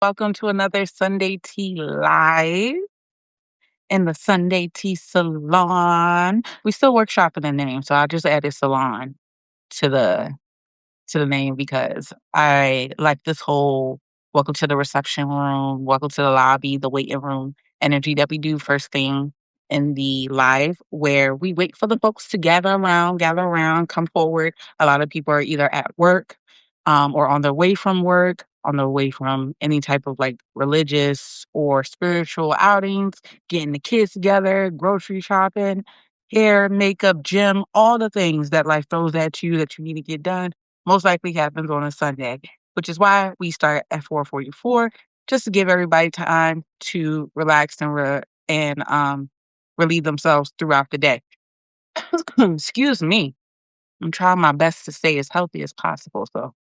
Welcome to another Sunday Tea Live in the Sunday Tea Salon. We still workshopping the name, so I just added salon to the name because I like this whole welcome to the reception room, welcome to the lobby, the waiting room energy that we do first thing in the live, where we wait for the folks to gather around, come forward. A lot of people are either at work or on their way from work, on their way from any type of like religious or spiritual outings, getting the kids together, grocery shopping, hair, makeup, gym, all the things that life throws at you that you need to get done most likely happens on a Sunday, which is why we start at 4:44, just to give everybody time to relax and relieve themselves throughout the day. Excuse me. I'm trying my best to stay as healthy as possible, so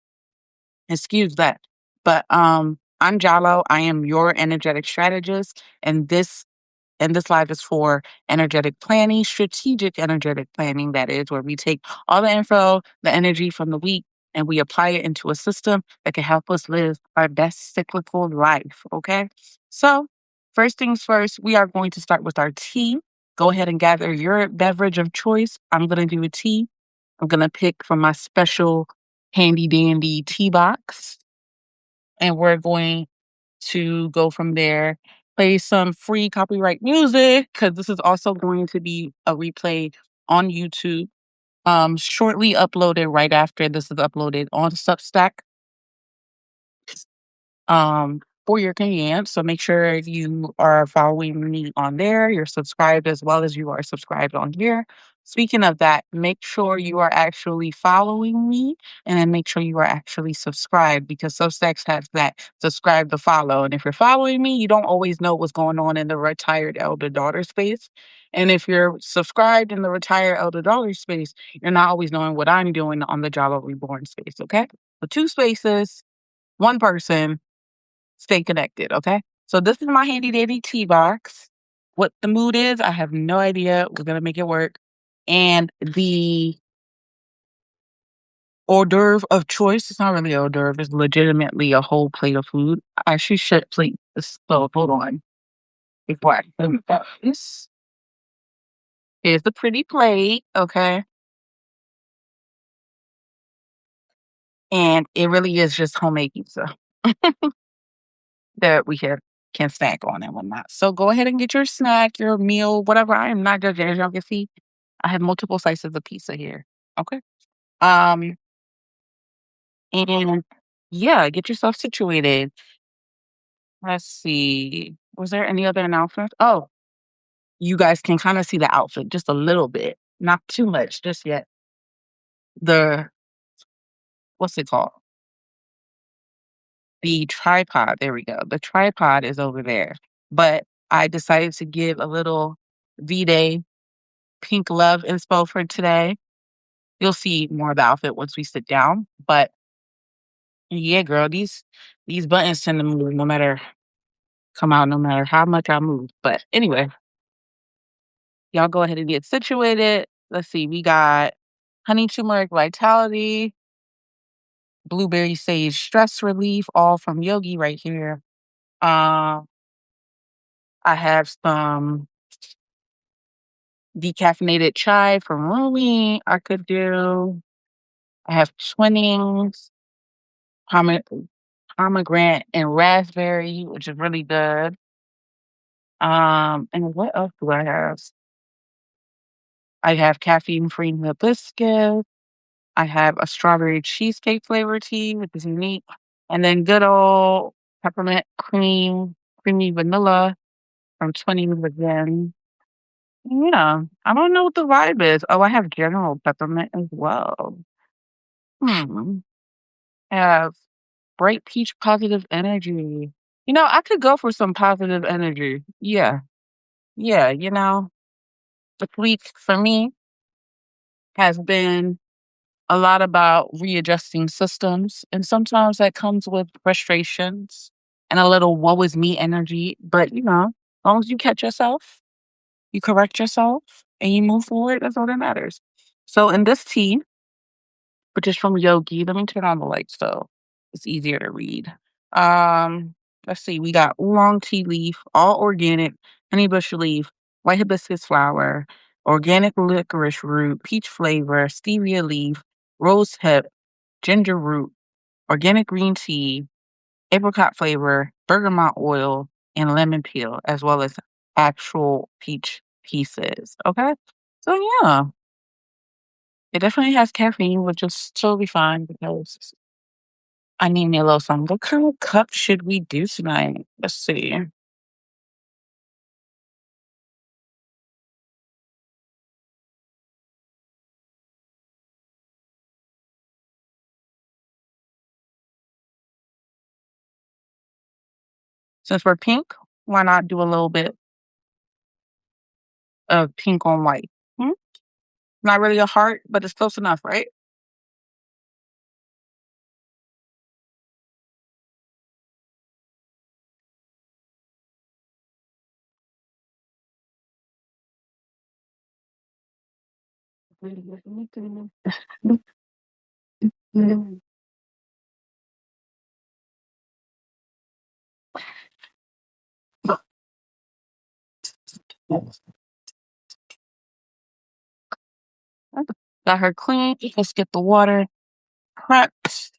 excuse that. But I'm Jalloh. I am your energetic strategist, and this live is for energetic planning, strategic energetic planning. That is where we take all the info, the energy from the week, and we apply it into a system that can help us live our best cyclical life. Okay. So, first things first, we are going to start with our tea. Go ahead and gather your beverage of choice. I'm going to do a tea. I'm going to pick from my special handy dandy tea box, and we're going to go from there, play some free copyright music because this is also going to be a replay on YouTube. Shortly uploaded right after this is uploaded on Substack. For your convenience. So make sure you are following me on there. You're subscribed as well as you are subscribed on here. Speaking of that, make sure you are actually following me and then make sure you are actually subscribed because Substacks has that subscribe to follow. And if you're following me, you don't always know what's going on in the retired elder daughter space. And if you're subscribed in the retired elder daughter space, you're not always knowing what I'm doing on the Java Reborn space. Okay. So two spaces, one person, stay connected, okay? So this is my handy dandy tea box. What the mood is, I have no idea. We're gonna make it work. And the hors d'oeuvre of choice, it's not really hors d'oeuvre, it's legitimately a whole plate of food. I actually should plate this, so hold on. Before I do this, here's the pretty plate, okay? And it really is just homemade pizza that we can snack on and whatnot. So go ahead and get your snack, your meal, whatever. I am not judging, as y'all can see. I have multiple slices of pizza here. Okay. Um, and yeah, get yourself situated. Let's see. Was there any other announcements? Oh, you guys can kind of see the outfit just a little bit, not too much just yet. The what's it called? The tripod. There we go. The tripod is over there. But I decided to give a little V-Day pink love inspo for today. You'll see more of the outfit once we sit down. But yeah, girl, these buttons tend to move no matter come out no matter how much I move. But anyway, y'all go ahead and get situated. Let's see, we got honey turmeric vitality, blueberry sage stress relief, all from Yogi right here. Um, I have some decaffeinated chai from Rumi I could do. I have Twinings, pomegranate and raspberry, which is really good. And what else do I have? I have caffeine-free hibiscus. I have a strawberry cheesecake flavor tea, which is unique. And then good old peppermint creamy vanilla from 20 again. Yeah, I don't know what the vibe is. Oh, I have general peppermint as well. Hmm. I have bright peach positive energy. I could go for some positive energy. Yeah. Yeah, the week for me has been a lot about readjusting systems. And sometimes that comes with frustrations and a little woe is me energy. But, as long as you catch yourself, you correct yourself, and you move forward, that's all that matters. So in this tea, which is from Yogi, let me turn on the lights so it's easier to read. Um, Let's see, we got oolong tea leaf, all organic, honey bush leaf, white hibiscus flower, organic licorice root, peach flavor, stevia leaf, rose hip, ginger root, organic green tea, apricot flavor, bergamot oil, and lemon peel, as well as actual peach pieces. Okay. So yeah, it definitely has caffeine, which is totally fine because I need me a little something. What kind of cup should we do tonight? Let's see. Since we're pink, why not do a little bit of pink on white? Hmm? Not really a heart, but it's close enough, right? Got her clean. Let's get the water prepped.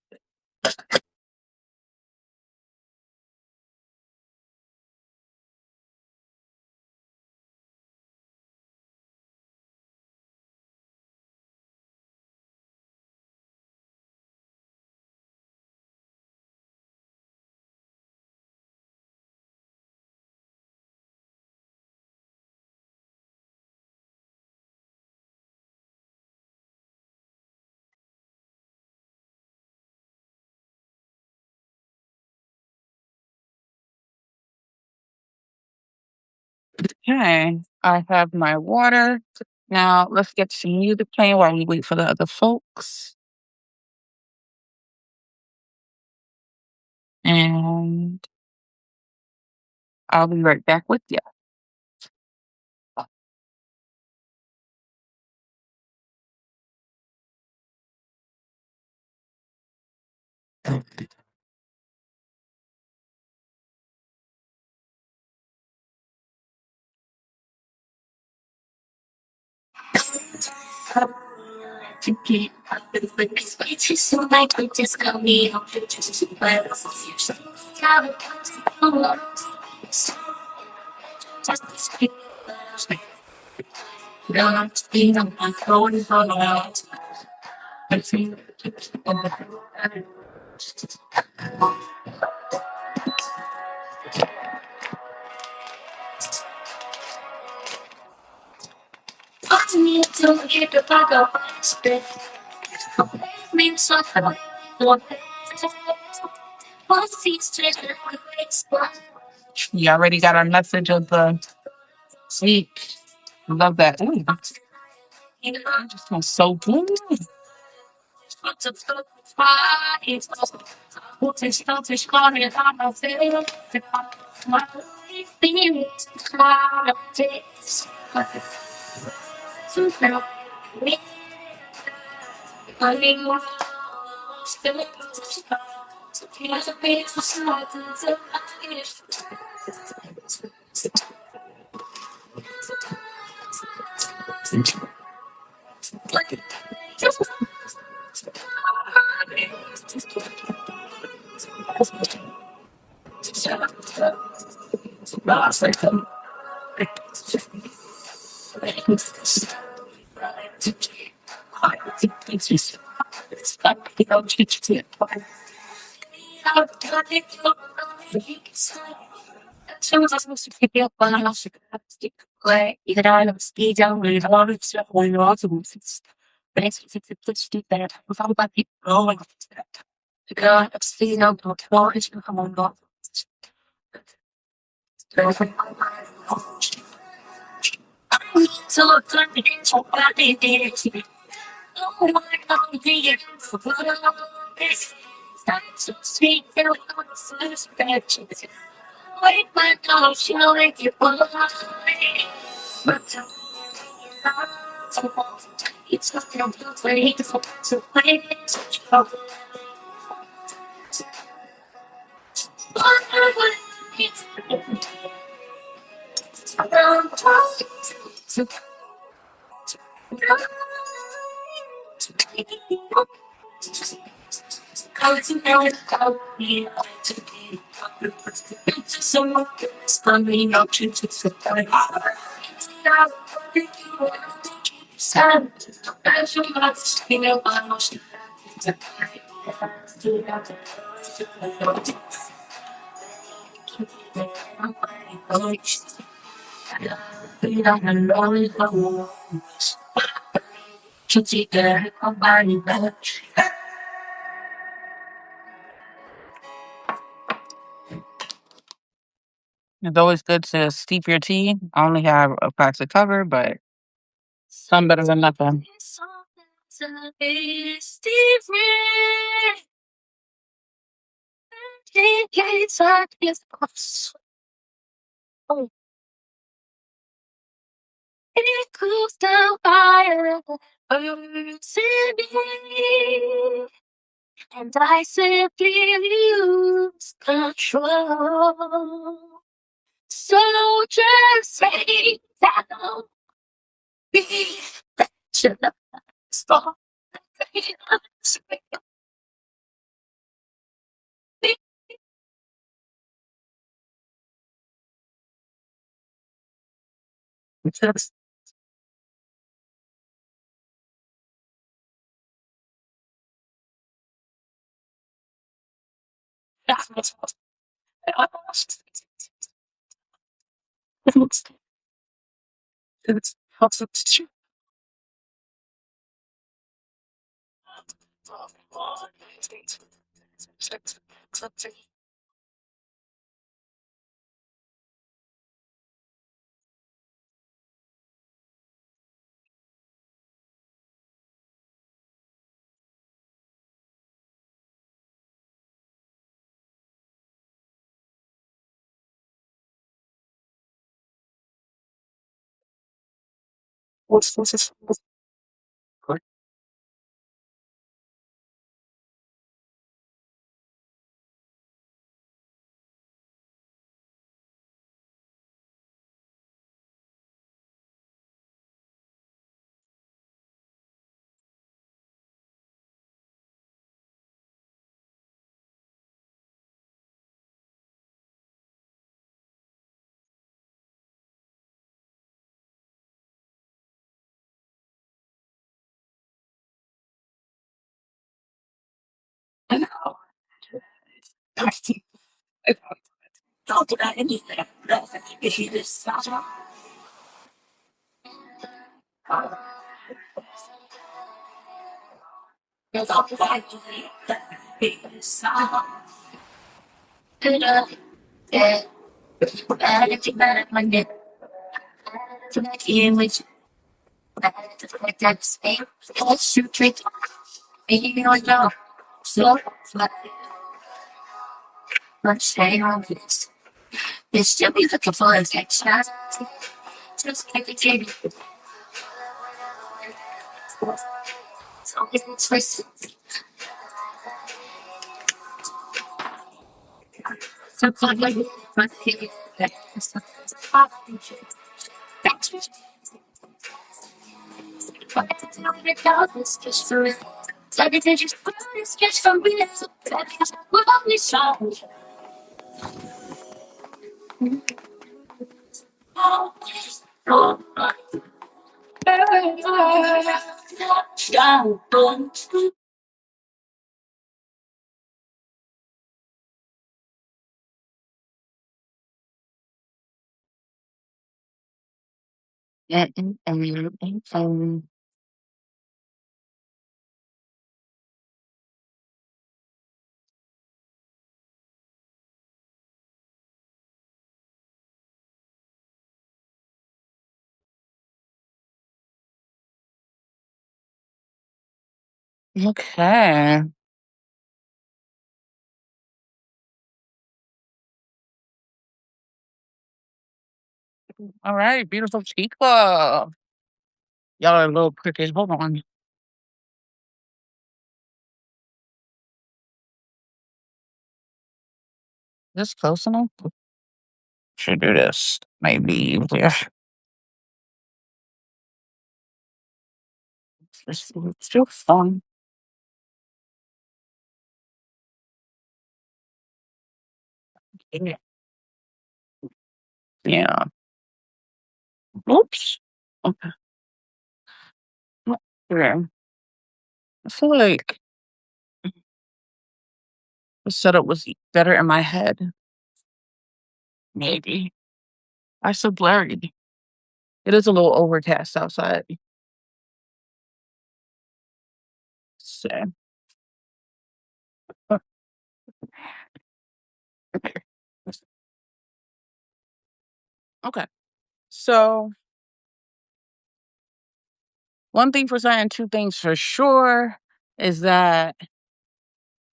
Okay, I have my water. Now let's get some music playing while we wait for the other folks. And I'll be right back with you. You already got our message of the week. Love that. Ooh, it just smells so good. It's always good to steep your tea. I only have a plastic cover, but some better than nothing. Okay. All right. Beautiful Chica. Y'all are a little cricket. Hold on. This close enough? Should do this. Maybe. Yeah. It's still fun. Yeah. Yeah. Oops. Okay. Yeah. I feel like the setup was better in my head. Maybe. I so blurry. It is a little overcast outside. So, okay. Okay. So, one thing for certain, two things for sure is that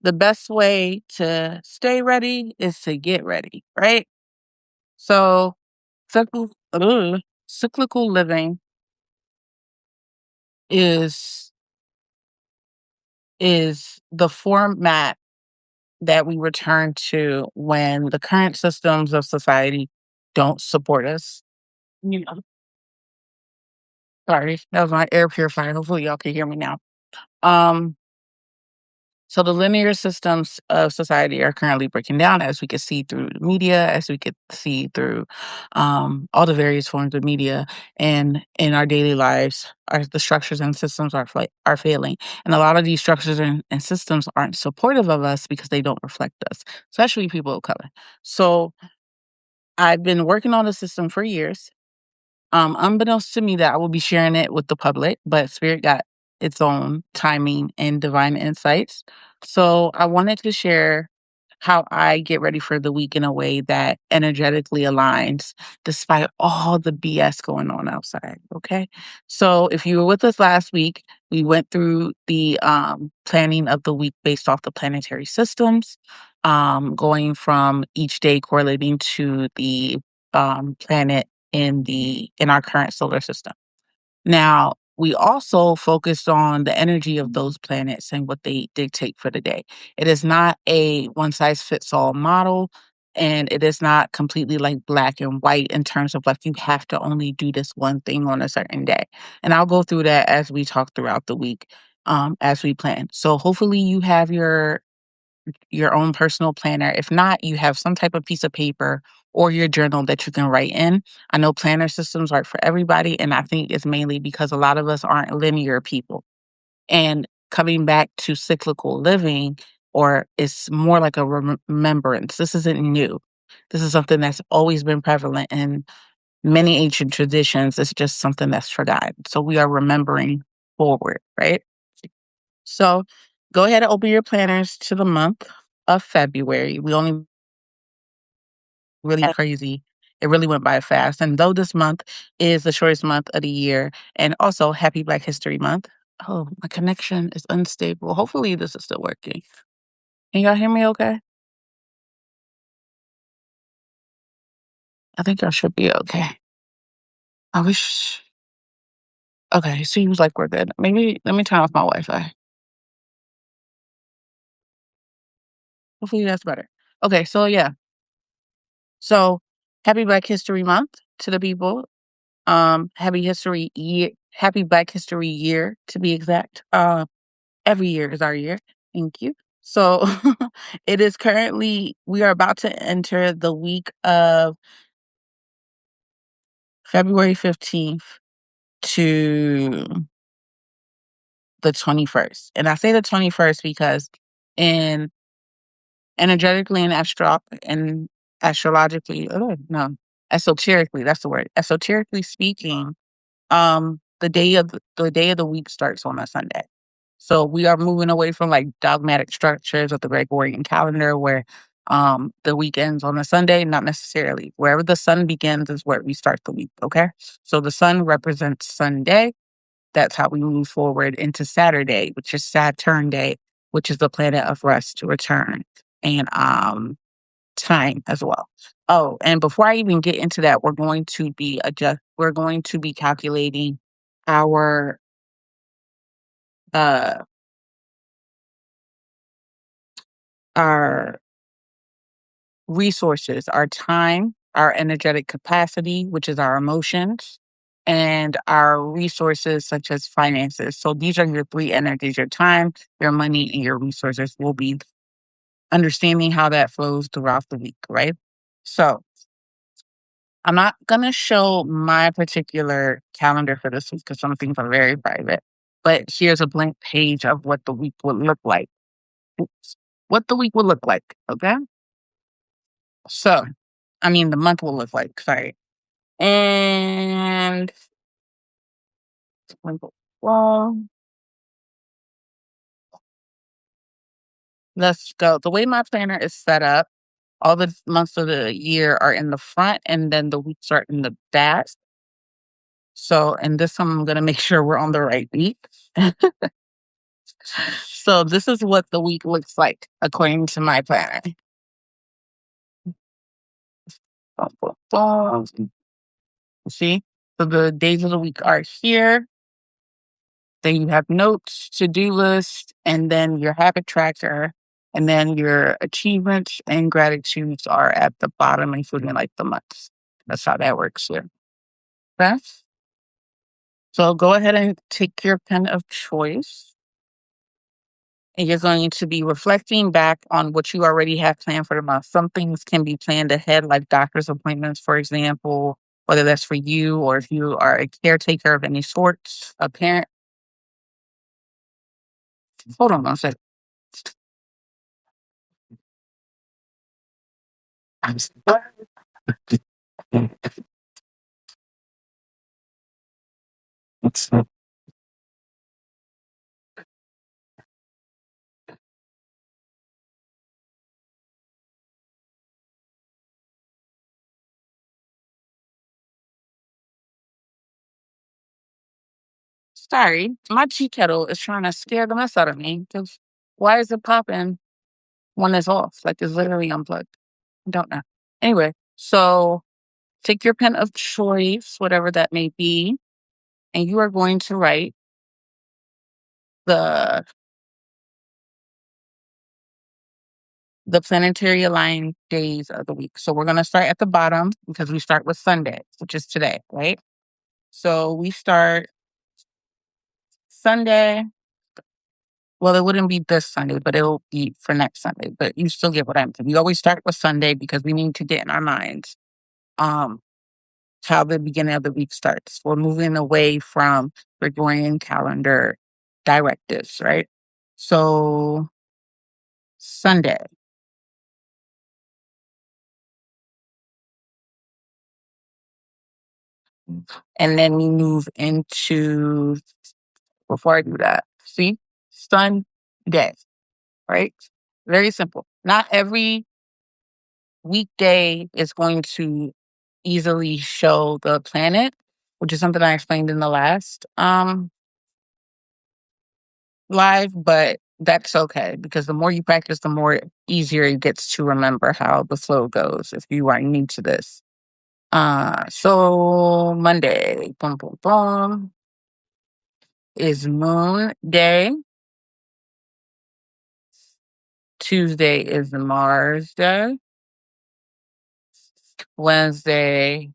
the best way to stay ready is to get ready, right? So, cyclical living is is the format that we return to when the current systems of society don't support us. You know, sorry, that was my air purifier. Hopefully, y'all can hear me now. Um, So the linear systems of society are currently breaking down, as we can see through the media, as we could see through all the various forms of media, and in our daily lives, the structures and systems are failing, and a lot of these structures and systems aren't supportive of us because they don't reflect us, especially people of color. So I've been working on the system for years, unbeknownst to me that I will be sharing it with the public, but Spirit got its own timing and divine insights. So I wanted to share how I get ready for the week in a way that energetically aligns despite all the BS going on outside. Okay. So if you were with us last week, we went through the planning of the week based off the planetary systems, going from each day correlating to the planet in our current solar system. Now, we also focused on the energy of those planets and what they dictate for the day. It is not a one size fits all model, and it is not completely like black and white in terms of like you have to only do this one thing on a certain day. And I'll go through that as we talk throughout the week, as we plan. So hopefully you have your own personal planner. If not, you have some type of piece of paper or your journal that you can write in. I know planner systems aren't for everybody, and I think it's mainly because a lot of us aren't linear people. And coming back to cyclical living, or it's more like a remembrance. This isn't new. This is something that's always been prevalent in many ancient traditions. It's just something that's forgotten. So we are remembering forward, right? So go ahead and open your planners to the month of February. We only really crazy. It really went by fast. And though this month is the shortest month of the year, and also happy Black History Month. Oh, my connection is unstable. Hopefully this is still working. Can y'all hear me okay? I think y'all should be okay. I wish. Okay, seems like we're good. Maybe let me turn off my Wi-Fi. Hopefully that's better. Okay, so yeah. So happy Black History Month to the people. Happy Black History Year to be exact. Every year is our year. Thank you. So it is currently we are about to enter the week of February 15th to the 21st. And I say the 21st because in energetically and astrologically, oh no, esoterically, that's the word. Esoterically speaking, the day of the week starts on a Sunday. So we are moving away from like dogmatic structures of the Gregorian calendar where the week ends on a Sunday, not necessarily. Wherever the sun begins is where we start the week, okay? So the sun represents Sunday. That's how we move forward into Saturday, which is Saturn Day, which is the planet of rest to return and time as well. Oh, and before I even get into that, we're going to be calculating our uh our resources, our time, our energetic capacity, which is our emotions, and our resources such as finances. So these are your three energies: your time, your money, and your resources. Will be understanding how that flows throughout the week, right? So I'm not going to show my particular calendar for this week because some things are very private. But here's a blank page of what the week would look like. Oops. What the week would look like. Okay. So, I mean, the month will look like, sorry. And, well, let's go. The way my planner is set up, all the months of the year are in the front and then the weeks are in the back. So, and this one, I'm going to make sure we're on the right week. So this is what the week looks like according to my planner. See? So the days of the week are here. Then you have notes, to-do list, and then your habit tracker, and then your achievements and gratitudes are at the bottom, including like the months. That's how that works here. Okay? So go ahead and take your pen of choice. And you're going to be reflecting back on what you already have planned for the month. Some things can be planned ahead, like doctor's appointments, for example, whether that's for you or if you are a caretaker of any sorts, a parent. Hold on one second. I'm sorry. Sorry, my tea kettle is trying to scare the mess out of me. 'Cause why is it popping when it's off? Like it's literally unplugged. I don't know. Anyway, so take your pen of choice, whatever that may be, and you are going to write the planetary aligned days of the week. So we're going to start at the bottom because we start with Sunday, which is today, right? So we start Sunday. Well, it wouldn't be this Sunday, but it'll be for next Sunday. But you still get what I'm saying. We always start with Sunday because we need to get in our minds um, how the beginning of the week starts. We're moving away from Gregorian calendar directives, right? So Sunday. And then we move into, before I do that, see, Sunday, right? Very simple. Not every weekday is going to easily show the planet, which is something I explained in the last live, but that's okay because the more you practice, the more easier it gets to remember how the flow goes if you are new to this. So Monday, boom, boom, boom, is Moon Day. Tuesday is Mars Day. Wednesday,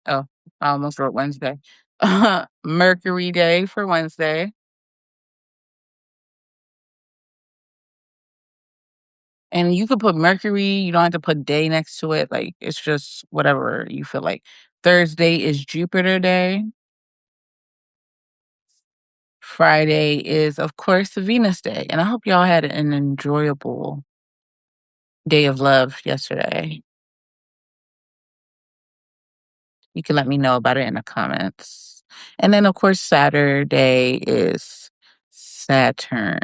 oh, I almost wrote Wednesday. Mercury Day for Wednesday. And you could put Mercury, you don't have to put day next to it. Like, it's just whatever you feel like. Thursday is Jupiter Day. Friday is, of course, Venus Day. And I hope y'all had an enjoyable day of love yesterday. You can let me know about it in the comments. And then, of course, Saturday is Saturn.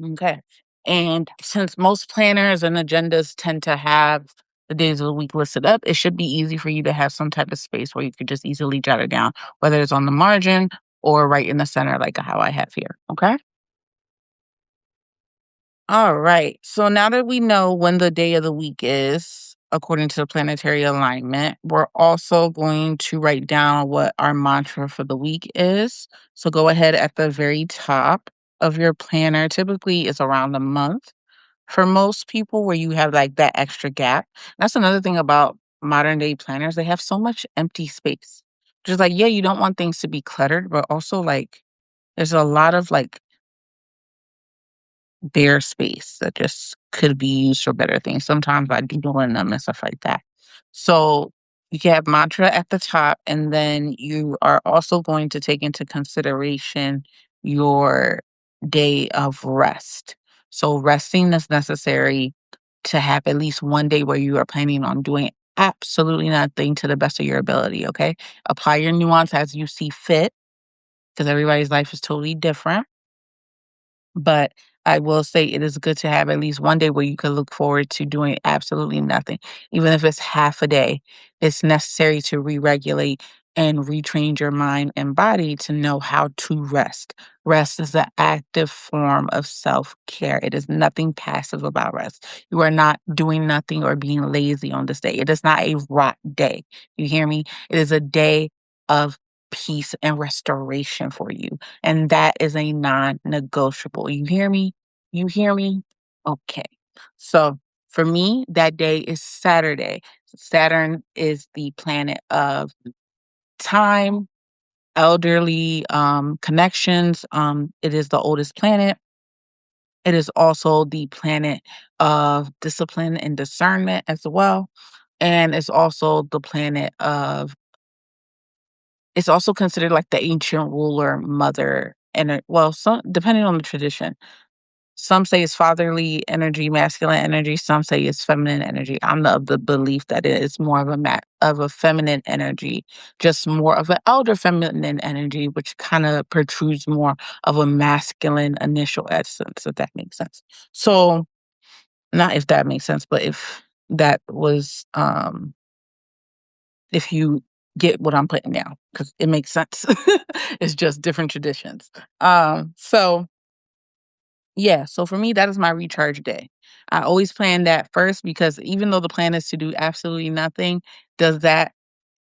Okay. And since most planners and agendas tend to have the days of the week listed up, it should be easy for you to have some type of space where you could just easily jot it down, whether it's on the margin or right in the center, like how I have here. Okay. All right. So now that we know when the day of the week is, according to the planetary alignment. We're also going to write down what our mantra for the week is. So go ahead at the very top of your planner. Typically, it's around a month for most people where you have like that extra gap. That's another thing about modern day planners. They have so much empty space. Just like, yeah, you don't want things to be cluttered, but also like there's a lot of like bare space that just could be used for better things. Sometimes by doodling them and stuff like that. So you can have mantra at the top, and then you are also going to take into consideration your day of rest. So resting is necessary to have at least one day where you are planning on doing absolutely nothing to the best of your ability. Okay. Apply your nuance as you see fit because everybody's life is totally different. But I will say it is good to have at least one day where you can look forward to doing absolutely nothing. Even if it's half a day, it's necessary to re-regulate and retrain your mind and body to know how to rest. Rest is an active form of self-care. It is nothing passive about rest. You are not doing nothing or being lazy on this day. It is not a rot day. You hear me? It is a day of peace and restoration for you. And that is a non-negotiable. You hear me? You hear me? Okay. So for me, that day is Saturday. Saturn is the planet of time, elderly connections. It is the oldest planet. It is also the planet of discipline and discernment as well. And it's also the planet of, it's also considered like the ancient ruler mother. And well, some depending on the tradition, some say it's fatherly energy, masculine energy. Some say it's feminine energy. I'm of the belief that it is more of of a feminine energy, just more of an elder feminine energy, which kind of protrudes more of a masculine initial essence, if that makes sense. So, not if that makes sense, but if that was, if you get what I'm putting down, because it makes sense. It's just different traditions. So yeah, so for me, that is my recharge day. I always plan that first because even though the plan is to do absolutely nothing, does that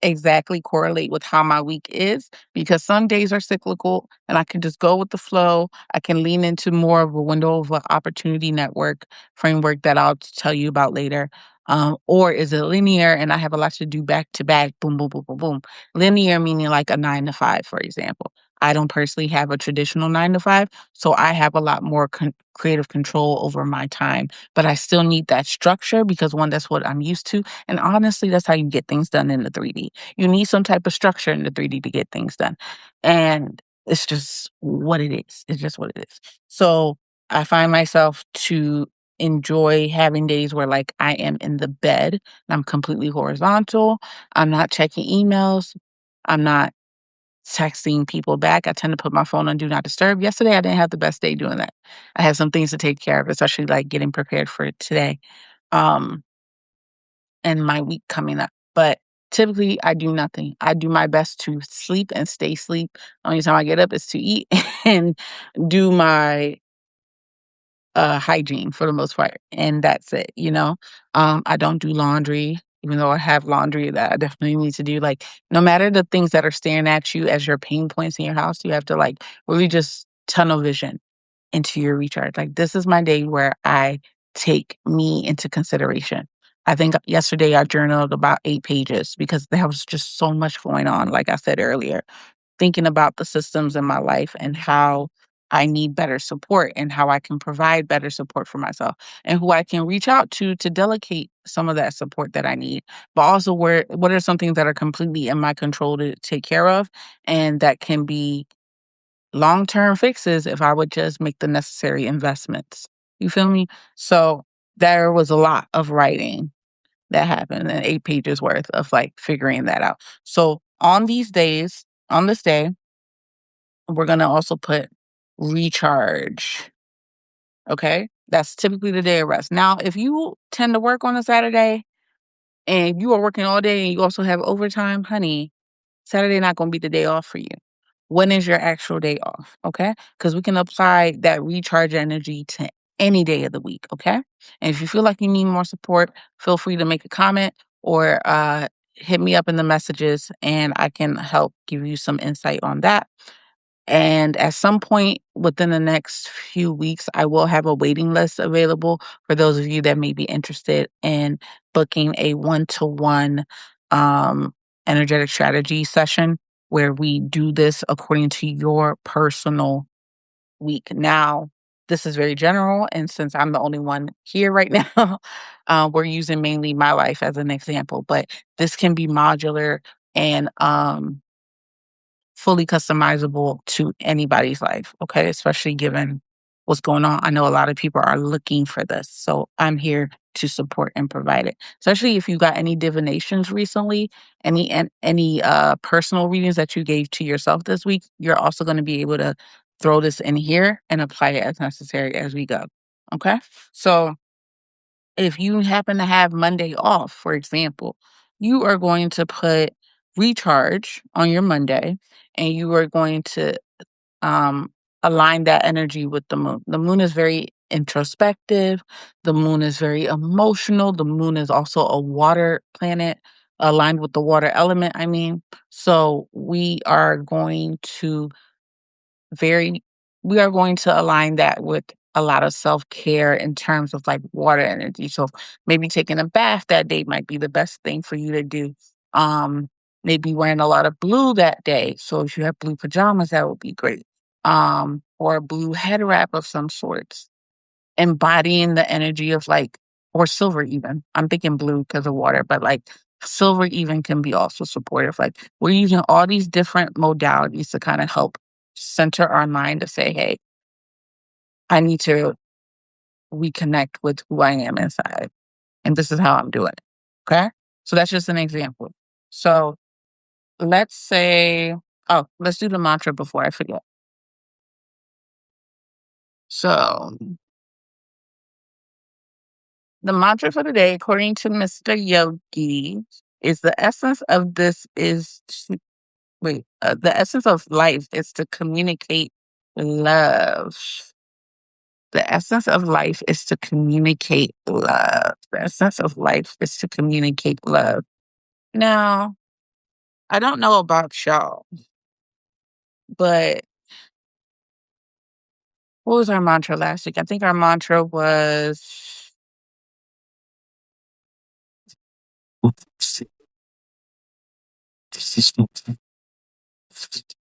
exactly correlate with how my week is? Because some days are cyclical and I can just go with the flow. I can lean into more of a window of opportunity network framework that I'll tell you about later. Or is it linear and I have a lot to do back to back, boom, boom, boom, boom, boom. Linear meaning like a 9 to 5, for example. I don't personally have a traditional 9 to 5, so I have a lot more creative control over my time. But I still need that structure because one, that's what I'm used to. And honestly, that's how you get things done in the 3D. You need some type of structure in the 3D to get things done. And it's just what it is. It's just what it is. So I find myself to enjoy having days where like I am in the bed and I'm completely horizontal. I'm not checking emails. I'm not texting people back. I tend to put my phone on do not disturb. Yesterday I didn't have the best day doing that. I had some things to take care of, especially like getting prepared for today. Um and my week coming up. But typically, I do nothing. I do my best to sleep and stay asleep. Only time I get up is to eat and do my hygiene for the most part, and that's it. I don't do laundry, even though I have laundry that I definitely need to do. Like, no matter the things that are staring at you as your pain points in your house, you have to like really just tunnel vision into your recharge. Like, this is my day where I take me into consideration. I think yesterday I journaled about 8 pages because there was just so much going on, like I said earlier, thinking about the systems in my life and how I need better support and how I can provide better support for myself and who I can reach out to delegate some of that support that I need. But also what are some things that are completely in my control to take care of and that can be long-term fixes if I would just make the necessary investments. You feel me? So there was a lot of writing that happened and 8 pages worth of like figuring that out. So on these days, on this day, we're gonna also put recharge. Okay. That's typically the day of rest. Now, if you tend to work on a Saturday and you are working all day and you also have overtime, honey, Saturday not gonna be the day off for you. When is your actual day off? Okay. Because we can apply that recharge energy to any day of the week, okay? And if you feel like you need more support, feel free to make a comment or hit me up in the messages and I can help give you some insight on that. And at some point within the next few weeks, I will have a waiting list available for those of you that may be interested in booking a one-to-one um, energetic strategy session where we do this according to your personal week. Now, this is very general, and since I'm the only one here right now, we're using mainly my life as an example, but this can be modular and fully customizable to anybody's life, okay? Especially given what's going on. I know a lot of people are looking for this, so I'm here to support and provide it. Especially if you got any divinations recently, any personal readings that you gave to yourself this week, you're also going to be able to throw this in here and apply it as necessary as we go. Okay? So, if you happen to have Monday off, for example, you are going to put recharge on your Monday and you are going to um, align that energy with the moon. The moon is very introspective, the moon is very emotional, the moon is also a water planet aligned with the water element. I mean, so very we are going to align that with a lot of self-care in terms of like water energy. So maybe taking a bath that day might be the best thing for you to do. Um, Maybe wearing a lot of blue that day. So if you have blue pajamas, that would be great. Or a blue head wrap of some sorts, embodying the energy of like, or silver even. I'm thinking blue because of water, but like silver even can be also supportive. Like we're using all these different modalities to kind of help center our mind to say, hey, I need to reconnect with who I am inside. And this is how I'm doing it. Okay. So that's just an example. So let's say, oh, let's do the mantra before I forget. So the mantra for the day, according to Mr. Yogi, is the essence of this is to, the essence of life is to communicate love. The essence of life is to communicate love. The essence of life is to communicate love. Now, I don't know about y'all, but what was our mantra last week? I think our mantra was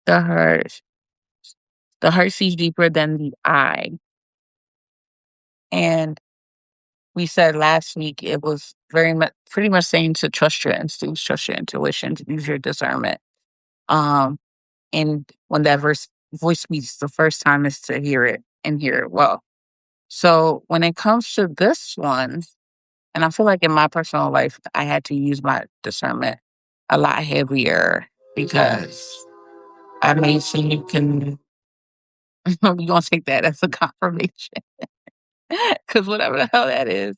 the heart. The heart sees deeper than the eye. And we said last week it was very much pretty much saying to trust your instincts, trust your intuition, to use your discernment. Um, and when that voice speaks the first time is to hear it and hear it well. So when it comes to this one, and I feel like in my personal life, I had to use my discernment a lot heavier because I made sure you can, we're going to take that as a confirmation because whatever the hell that is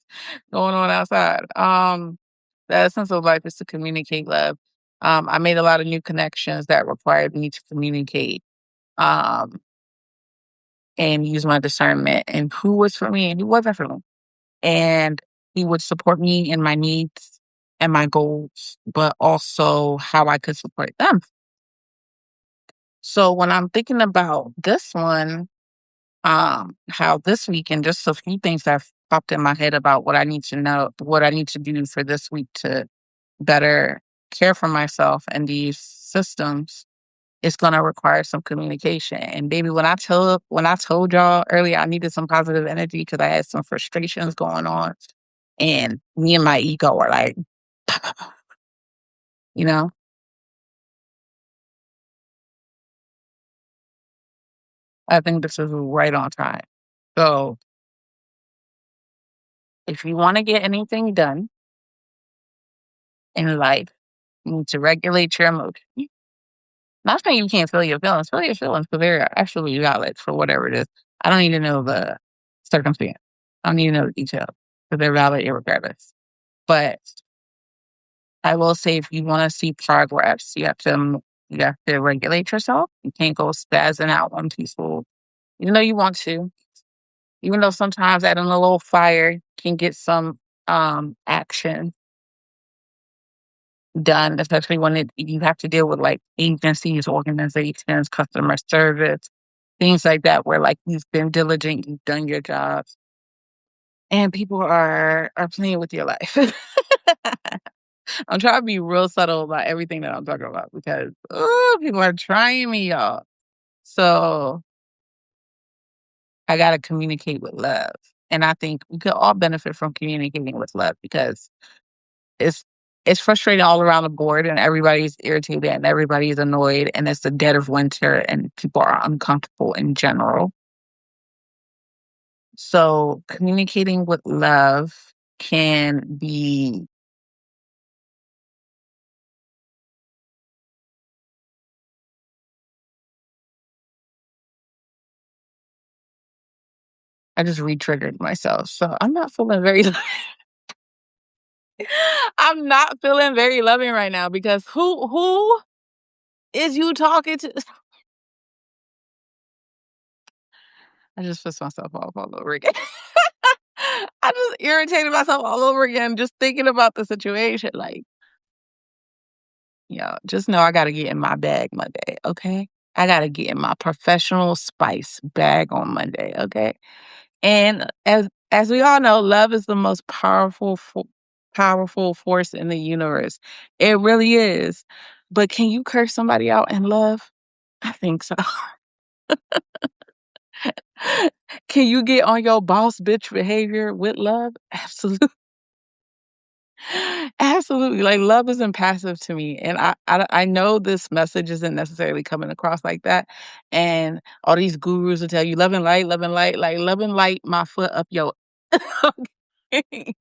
going on outside. The essence of life is to communicate love. I made a lot of new connections that required me to communicate um, and use my discernment and who was for me and who wasn't for me. And he would support me in my needs and my goals, but also how I could support them. So when I'm thinking about this one, how this week and just a few things that popped in my head about what I need to know, what I need to do for this week to better care for myself and these systems, it's gonna require some communication. And baby, when I told y'all earlier I needed some positive energy because I had some frustrations going on, and me and my ego were like, you know, I think this is right on time. So if you want to get anything done in life, you need to regulate your emotions. Not saying you can't feel your feelings because they're actually valid for whatever it is. I don't need to know the circumstance. I don't need to know the details because they're valid irregardless. But I will say if you want to see progress, you have to regulate yourself. You can't go spazzing out on people, even though you want to. Even though sometimes adding a little fire can get some action done, especially when you have to deal with like agencies, organizations, customer service, things like that, where like you've been diligent, you've done your jobs, and people are playing with your life. I'm trying to be real subtle about everything that I'm talking about because people are trying me, y'all. So I gotta communicate with love. And I think we could all benefit from communicating with love because it's it's frustrating all around the board and everybody's irritated and everybody's annoyed and it's the dead of winter and people are uncomfortable in general. So communicating with love can be I just re-triggered myself. So I'm not feeling very I'm not feeling very loving right now because who is you talking to? I just pissed myself off all over again. I just irritated myself all over again just thinking about the situation. Like, just know I gotta get in my bag Monday, okay? I gotta get in my professional spice bag on Monday, okay? And as we all know, love is the most powerful force in the universe. It really is. But can you curse somebody out in love? I think so. Can you get on your boss bitch behavior with love? Absolutely. Absolutely. Like love isn't passive to me. And I know this message isn't necessarily coming across like that. And all these gurus will tell you love and light, like love and light my foot up your okay.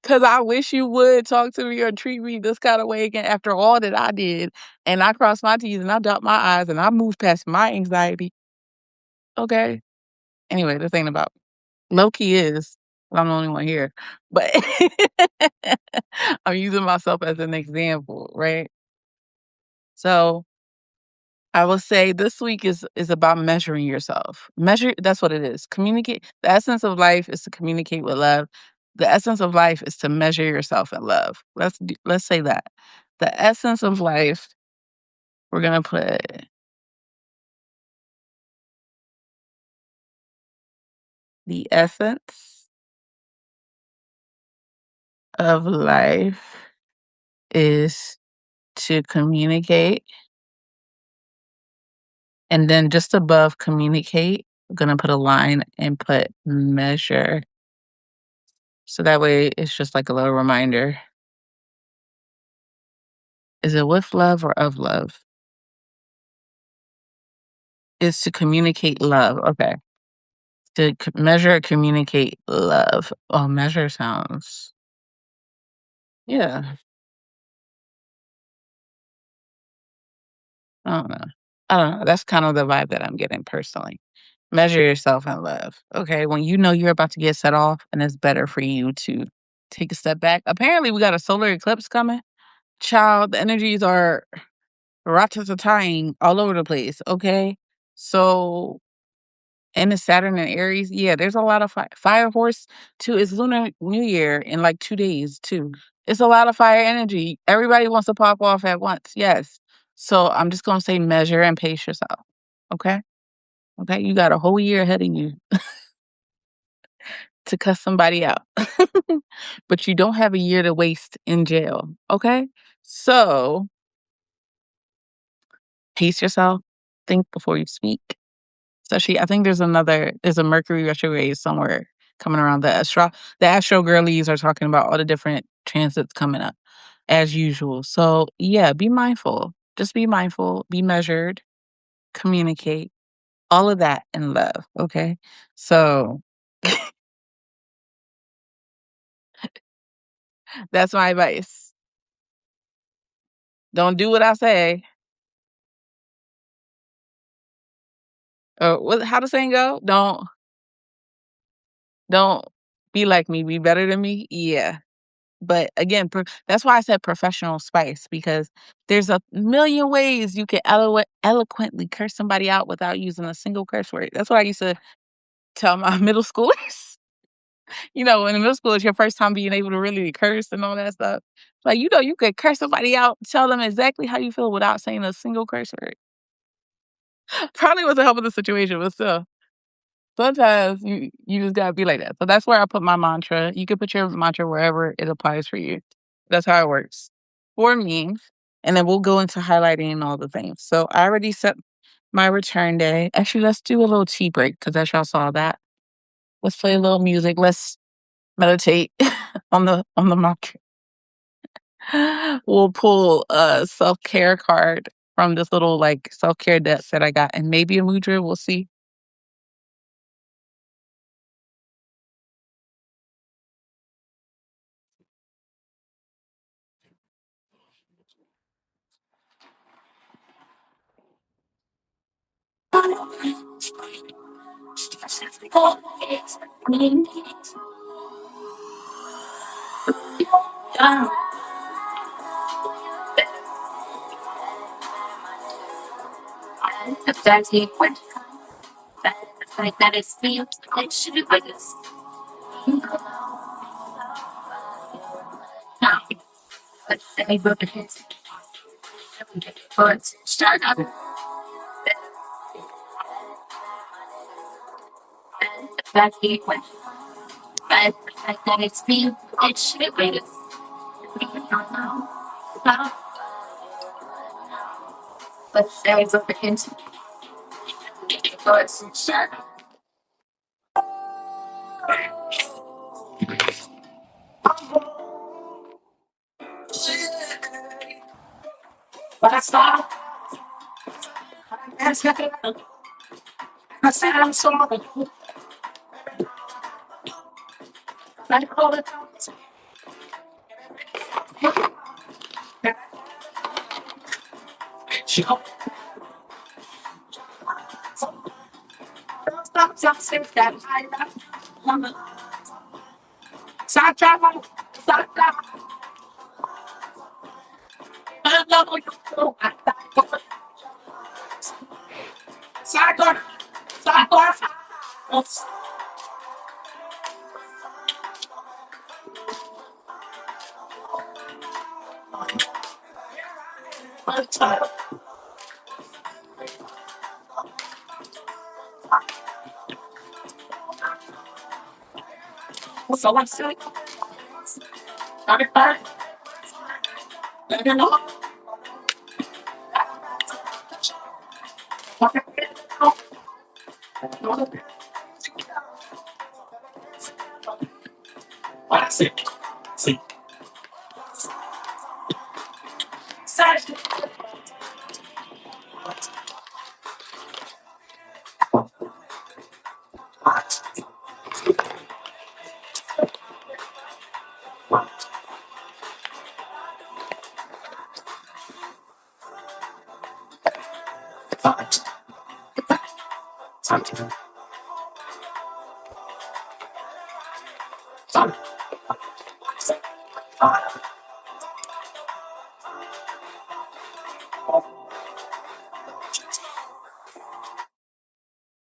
Cause I wish you would talk to me or treat me this kind of way again after all that I did. And I crossed my T's and I dot my I's and I moved past my anxiety. Okay. Anyway, the thing about Loki is, I'm the only one here, but I'm using myself as an example, right? So I will say this week is about measuring yourself. Measure that's what it is. Communicate. The essence of life is to communicate with love. The essence of life is to measure yourself in love. Let's say that. The essence of life, we're gonna put the essence of life is to communicate. And then just above communicate, I'm gonna put a line and put measure. So that way it's just like a little reminder. Is it with love or of love? Is to communicate love. Okay. To measure, communicate love. Oh, measure sounds. Yeah. I don't know. I don't know. That's kind of the vibe that I'm getting personally. Measure yourself in love. Okay. When you know you're about to get set off and it's better for you to take a step back. Apparently, we got a solar eclipse coming. Child, the energies are tying all over the place, okay? So, and it's Saturn and Aries, yeah, there's a lot of fire horse too. It's Lunar New Year in like 2 days too. It's a lot of fire energy. Everybody wants to pop off at once, yes. So I'm just gonna say measure and pace yourself, okay? Okay, you got a whole year ahead of you to cuss somebody out, but you don't have a year to waste in jail, okay? So pace yourself, think before you speak. Especially, I think there's a Mercury retrograde somewhere coming around. The Astro girlies are talking about all the different transits coming up as usual. So yeah, be mindful. Just be mindful, be measured, communicate, all of that in love. Okay. So that's my advice. Don't do what I say. Or how the saying go? Don't be like me, be better than me. Yeah. But again, that's why I said professional spice, because there's a million ways you can eloquently curse somebody out without using a single curse word. That's what I used to tell my middle schoolers. In the middle school, it's your first time being able to really curse and all that stuff. Like, you could curse somebody out, tell them exactly how you feel without saying a single curse word. Probably wasn't helping the situation, but still. Sometimes you just gotta be like that. So that's where I put my mantra. You can put your mantra wherever it applies for you. That's how it works for me. And then we'll go into highlighting and all the things. So I already set my return day. Actually, let's do a little tea break because as y'all saw that. Let's play a little music. Let's meditate on the mantra. We'll pull a self-care card from this little like self-care deck that I got, and maybe a mudra. We'll see.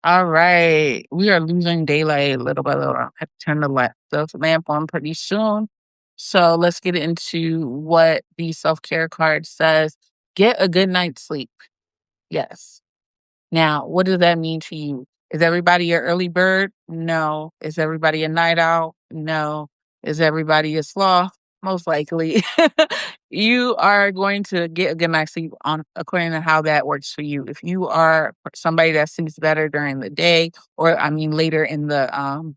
All right. We are losing daylight little by little. I have to turn the lamp on pretty soon. So let's get into what the self-care card says. Get a good night's sleep. Yes. Now, what does that mean to you? Is everybody an early bird? No. Is everybody a night owl? No. Is everybody a sloth? Most likely. You are going to get a good night's sleep on according to how that works for you. If you are somebody that sleeps better during the day, or I mean later in the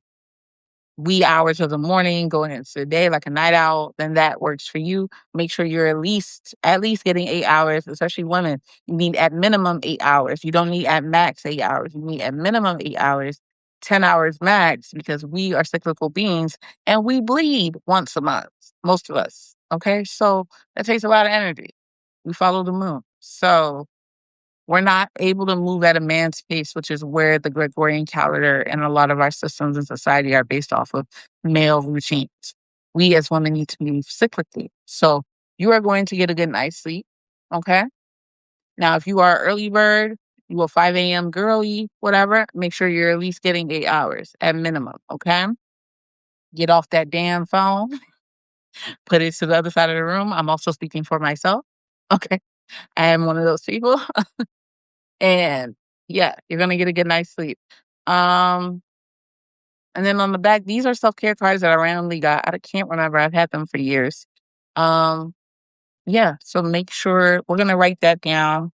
wee hours of the morning going into the day like a night owl, then that works for you. Make sure you're at least getting 8 hours, especially women. You need at minimum 8 hours. You don't need at max 8 hours. You need at minimum 8 hours, 10 hours max, because we are cyclical beings and we bleed once a month, most of us. Okay. So that takes a lot of energy. We follow the moon. So we're not able to move at a man's pace, which is where the Gregorian calendar and a lot of our systems in society are based off of male routines. we as women need to move cyclically. So you are going to get a good night's sleep. Okay. Now, if you are an early bird, you a 5 a.m. girly, whatever, make sure you're at least getting 8 hours at minimum. Okay. Get off that damn phone, put it to the other side of the room. I'm also speaking for myself. Okay. I am one of those people. And yeah, you're gonna get a good night's sleep. Um, and then on the back, these are self-care cards that I randomly got. I can't remember. I've had them for years. Um, yeah, so make sure we're gonna write that down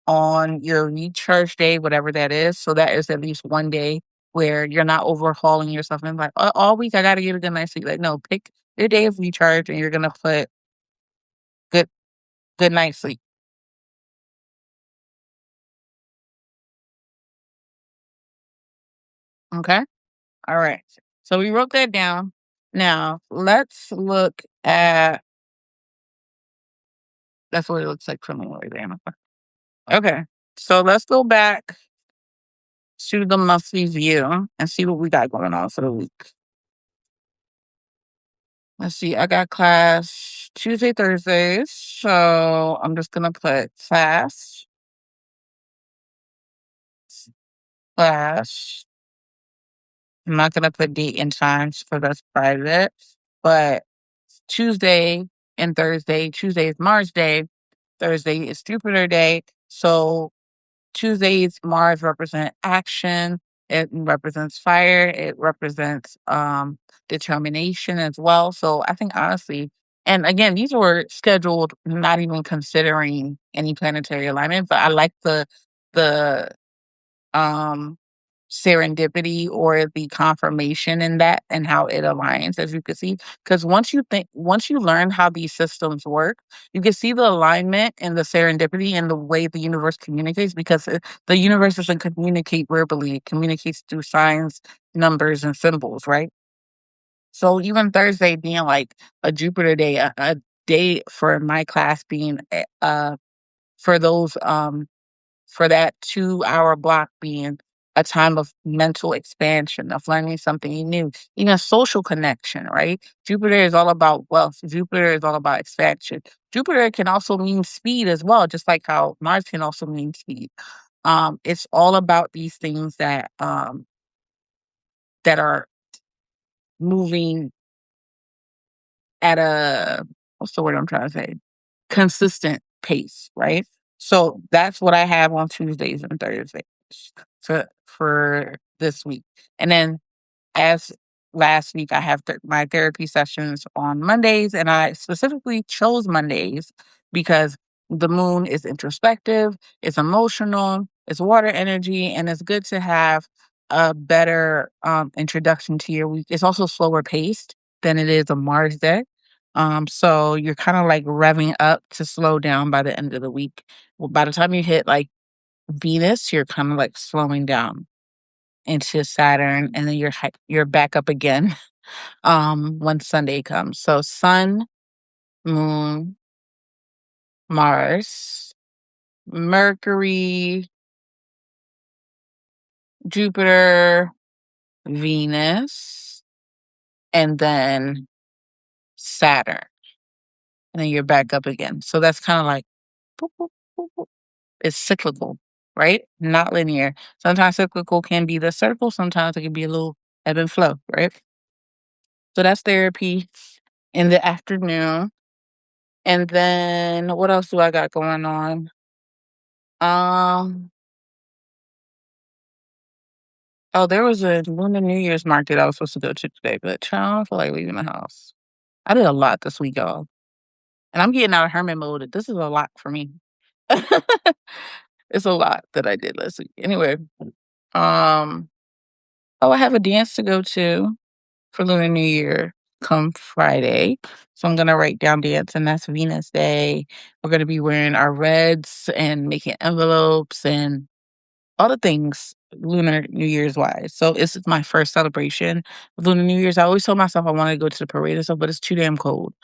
on your recharge day, whatever that is. So that is at least one day where you're not overhauling yourself and like all week I gotta get a good night's sleep. Like, no, pick your day of recharge and you're gonna put good good night's sleep. Okay. All right. So we wrote that down. Now let's look at that's what it looks like from the way down. Okay. So let's go back to the monthly view and see what we got going on for the week. Let's see. I got class Tuesday, Thursdays. So I'm just gonna put class. I'm not gonna put date and times for that's private, but Tuesday and Thursday. Tuesday is Mars Day. Thursday is Jupiter Day. So Tuesdays, Mars represent action. It represents fire. It represents determination as well. So I think honestly, and again, these were scheduled not even considering any planetary alignment, but I like the um serendipity or the confirmation in that and how it aligns, as you can see. Because once you learn how these systems work, you can see the alignment and the serendipity and the way the universe communicates, because the universe doesn't communicate verbally, it communicates through signs, numbers, and symbols, right? So even Thursday being like a Jupiter day, a day for my class being for those for that 2 hour block being a time of mental expansion, of learning something new, even social connection, right? Jupiter is all about wealth. Jupiter is all about expansion. Jupiter can also mean speed as well, just like how Mars can also mean speed. It's all about these things that are moving at a what's the word I'm trying to say? Consistent pace, right? So that's what I have on Tuesdays and Thursdays for this week. And then as last week, I have my therapy sessions on Mondays, and I specifically chose Mondays because the moon is introspective, it's emotional, it's water energy, and it's good to have a better introduction to your week. It's also slower paced than it is a Mars day. So you're kind of like revving up to slow down by the end of the week. Well, by the time you hit like Venus, you're kind of like slowing down into Saturn, and then you're back up again when Sunday comes. So Sun, Moon, Mars, Mercury, Jupiter, Venus, and then Saturn. And then you're back up again. So that's kind of like boop, boop, boop, boop. It's cyclical, right? Not linear. Sometimes cyclical can be the circle, sometimes it can be a little ebb and flow, right? So that's therapy in the afternoon. And then what else do I got going on? Um, oh, there was a Lunar New Year's market I was supposed to go to today, but child, I don't feel like leaving the house. I did a lot this week, y'all. And I'm getting out of hermit mode. This is a lot for me. It's a lot that I did last week. Anyway, um, oh, I have a dance to go to for Lunar New Year come Friday. So I'm gonna write down dance, and that's Venus Day. We're gonna be wearing our reds and making envelopes and all the things Lunar New Year's wise. So this is my first celebration of Lunar New Year's. I always told myself I wanted to go to the parade and stuff, but it's too damn cold.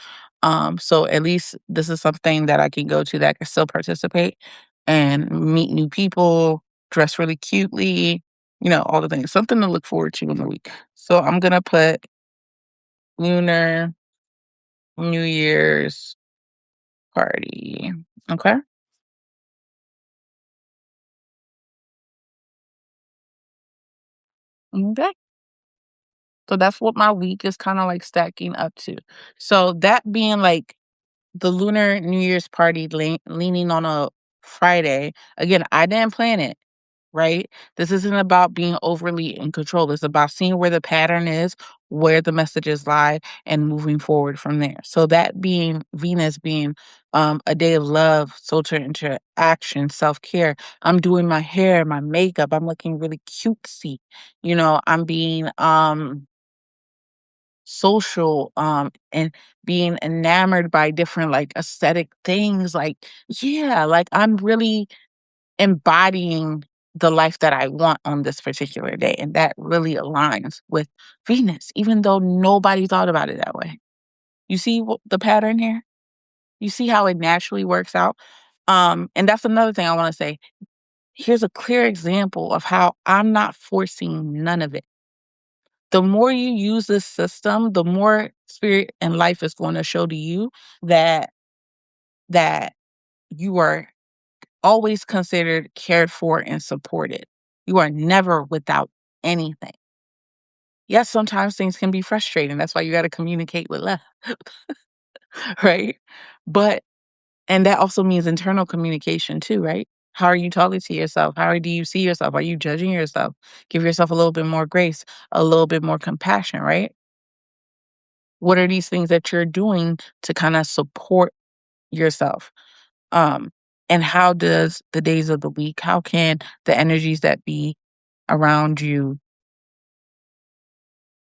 So at least this is something that I can go to that I can still participate and meet new people, dress really cutely, all the things. Something to look forward to in the week. So I'm gonna put lunar New Year's party. Okay. Okay. So that's what my week is kind of like stacking up to. So that being like the Lunar New Year's party leaning on a Friday. Again, I didn't plan it, right? This isn't about being overly in control. It's about seeing where the pattern is, where the messages lie, and moving forward from there. So that being Venus being a day of love, social interaction, self-care. I'm doing my hair, my makeup. I'm looking really cutesy. I'm being social and being enamored by different like aesthetic things like yeah like I'm really embodying the life that I want on this particular day and that really aligns with Venus even though nobody thought about it that way. You see the pattern here? You see how it naturally works out? And that's another thing I want to say. Here's a clear example of how I'm not forcing none of it. The more you use this system, the more spirit and life is going to show to you that that you are always considered cared for and supported. You are never without anything. Yes, sometimes things can be frustrating. That's why you got to communicate with love, right? But and that also means internal communication too, right? How are you talking to yourself? How do you see yourself? Are you judging yourself? Give yourself a little bit more grace, a little bit more compassion, right? What are these things that you're doing to kind of support yourself? Um, and how does the days of the week, how can the energies that be around you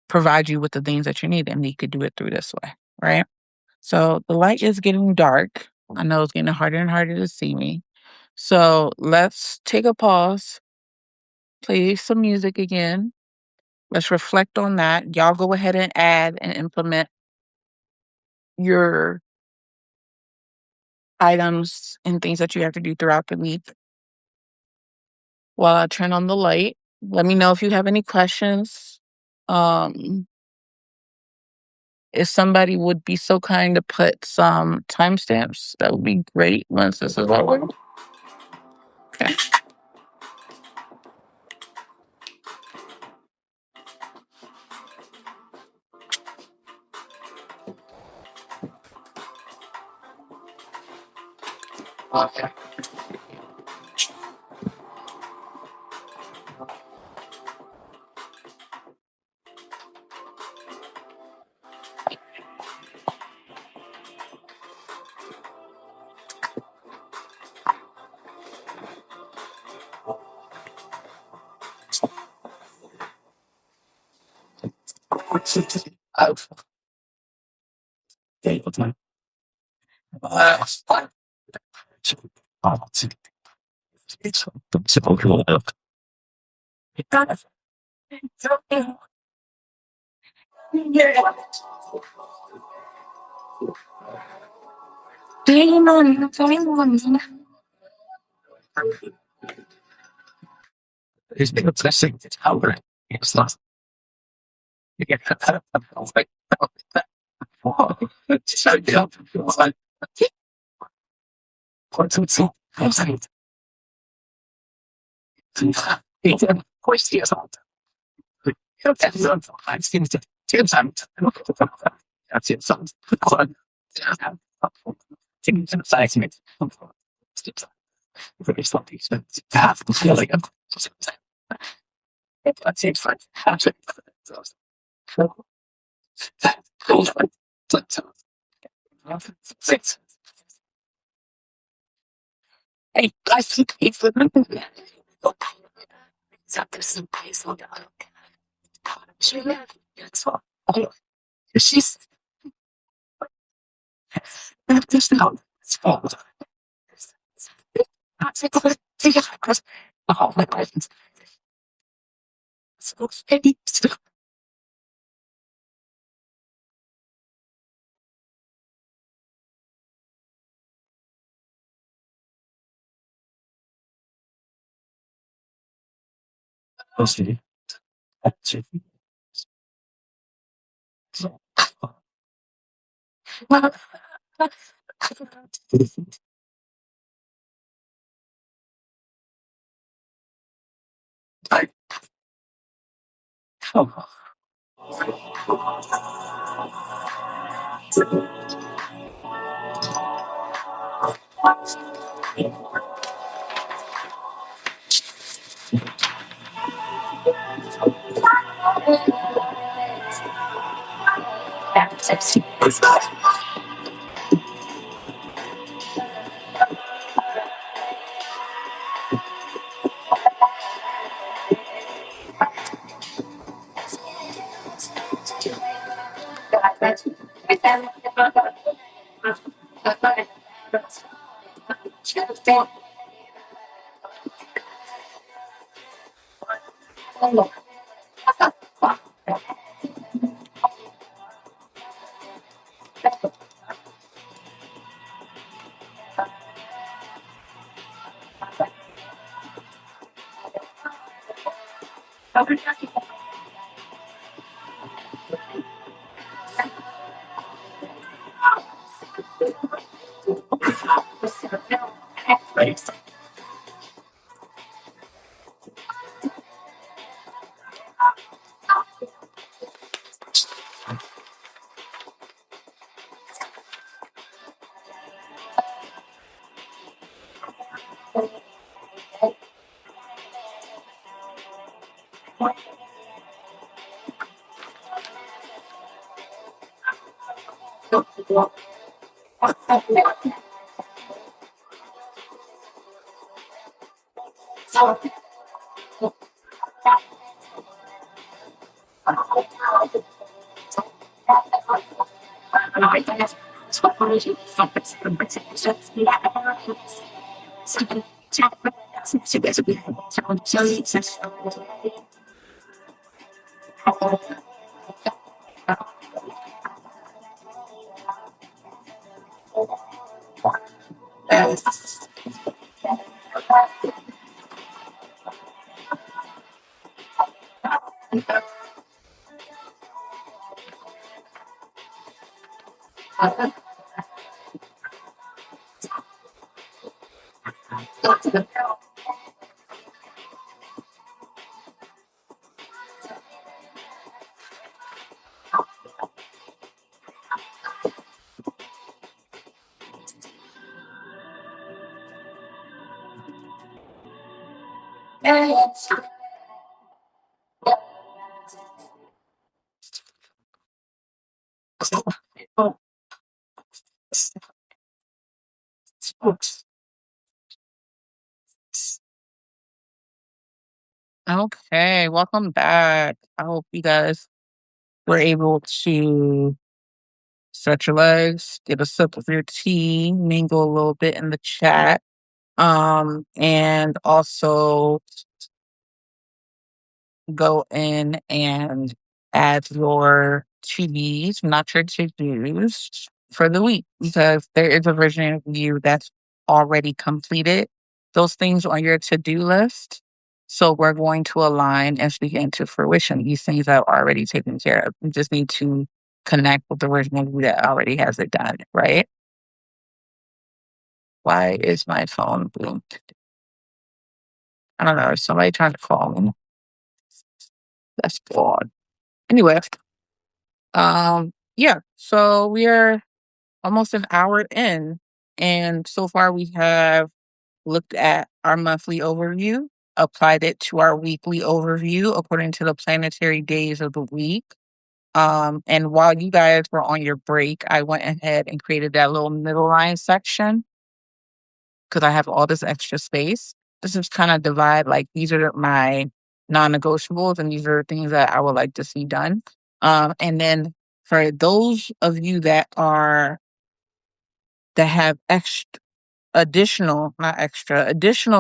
provide you with the things that you need? And you could do it through this way, right? So the light is getting dark. I know it's getting harder and harder to see me. So let's take a pause, play some music again. Let's reflect on that. Y'all go ahead and add and implement your items and things that you have to do throughout the week while I turn on the light. Let me know if you have any questions. Um, if somebody would be so kind to put some timestamps, that would be great once this is over. Okay. Okay. Okay, welcome back. I hope you guys were able to stretch your legs, get a sip of your tea, mingle a little bit in the chat, and also go in and add your to-dos, not your to-dos, for the week because there is a version of you that's already completed those things on your to-do list. So we're going to align and speak into fruition these things that are already taken care of. We just need to connect with the version of you that already has it done, right? Why is my phone blinked? I don't know. Is somebody trying to call me? That's odd. Anyway, yeah. So we are almost an hour in, and so far we have looked at our monthly overview, applied it to our weekly overview according to the planetary days of the week. And while you guys were on your break, I went ahead and created that little middle line section because I have all this extra space. This is kind of divide like these are my non-negotiables and these are things that I would like to see done. And then for those of you that have additional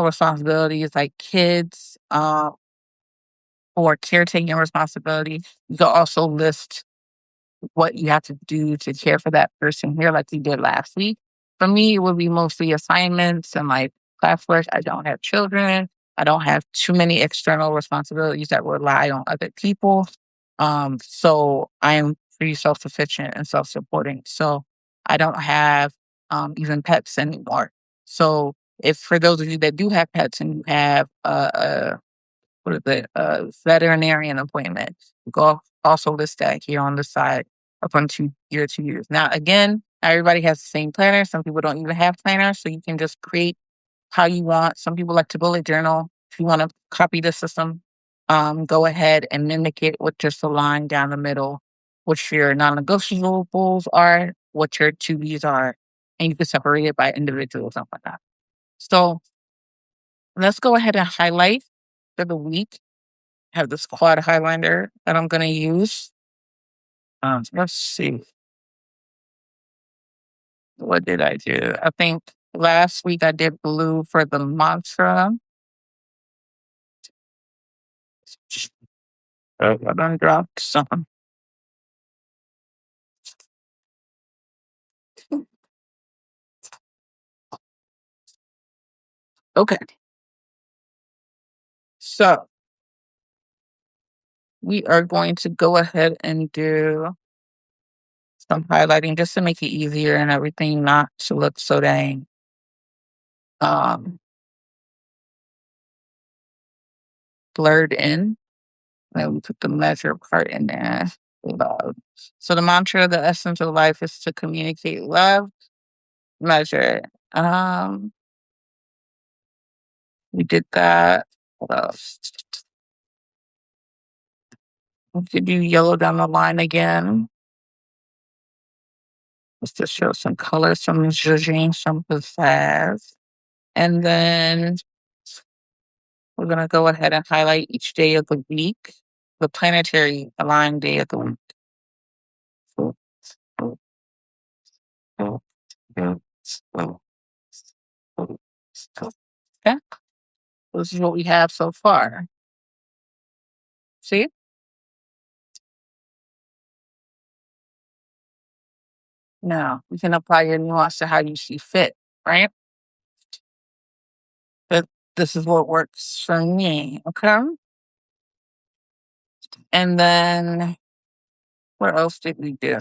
responsibilities like kids, or caretaking responsibility, you can also list what you have to do to care for that person here, like we did last week. For me, it would be mostly assignments and like classwork. I don't have children. I don't have too many external responsibilities that rely on other people. So I am pretty self-sufficient and self-supporting. So I don't have even pets anymore. So if for those of you that do have pets and you have what is it, a veterinarian appointment, go also list that here on the side up on year 2 years. Now again, not everybody has the same planner. Some people don't even have planners, so you can just create how you want. Some people like to bullet journal. If you want to copy the system, go ahead and mimic it with just a line down the middle, which your non-negotiables are, what your to be's are, and you can separate it by individual, something like that. So let's go ahead and highlight for the week. I have this quad highlighter that I'm going to use. Let's see. What did I do? I think last week I did blue for the mantra. I done dropped some. Okay. So we are going to go ahead and do some highlighting just to make it easier and everything not to look so dang um, blurred in. Then we put the measure part in there. Love. So the mantra, the essence of life is to communicate love, measure. We did that. What else? We could do yellow down the line again. Just to show some color, some zhuzhing, some pizzazz. And then we're going to go ahead and highlight each day of the week, the planetary aligned day of the week. Okay, this is what we have so far. See? Now we can apply your nuance to how you see fit, right? But this is what works for me, okay? And then what else did we do?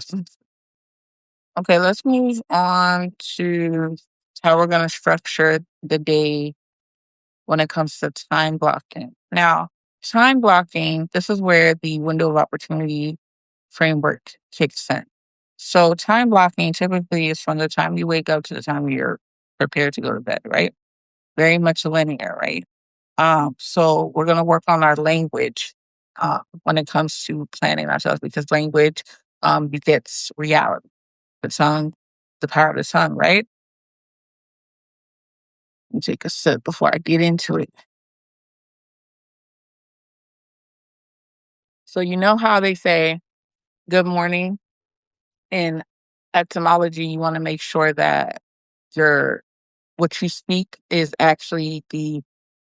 Okay, let's move on to how we're going to structure the day when it comes to time blocking. Now, time blocking, this is where the window of opportunity framework kicks in. So, time blocking typically is from the time you wake up to the time you're prepared to go to bed, right? Very much linear, right? So, we're going to work on our language when it comes to planning ourselves because language begets reality. The tongue, the power of the tongue, right? Let me take a sip before I get into it. So you know how they say good morning in etymology, you want to make sure that your what you speak is actually the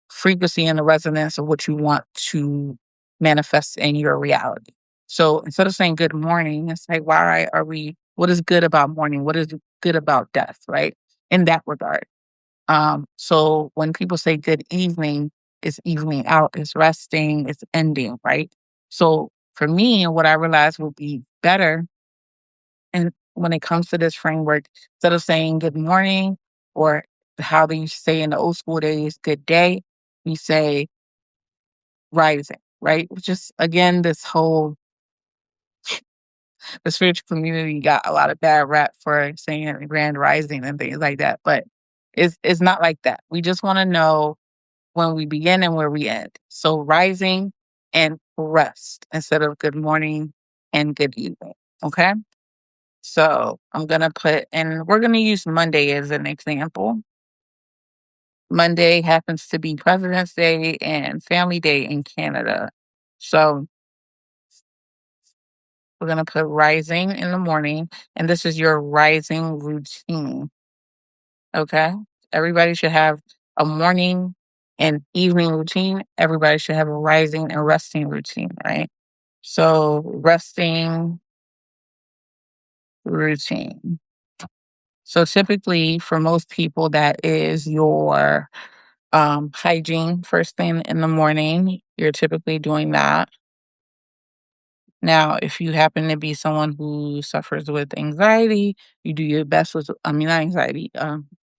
frequency and the resonance of what you want to manifest in your reality. So instead of saying good morning, it's like why are we what is good about morning? What is good about death, right? In that regard. So when people say good evening, it's evening out, it's resting, it's ending, right? So for me, what I realized would be better and when it comes to this framework, instead of saying good morning or how they used to say in the old school days, good day, we say rising, right? Which is again, the spiritual community got a lot of bad rap for saying grand rising and things like that. But it's not like that. We just want to know when we begin and where we end. So rising and rest instead of good morning and good evening. Okay. So I'm going to put, and we're going to use Monday as an example. Monday happens to be President's Day and Family Day in Canada. So we're going to put rising in the morning, and this is your rising routine. Okay. Everybody should have a morning and evening routine. Everybody should have a rising and resting routine, right? So, resting routine. So, typically, for most people, that is your hygiene first thing in the morning. You're typically doing that. Now, if you happen to be someone who suffers with anxiety, you do your best with, I mean, not anxiety,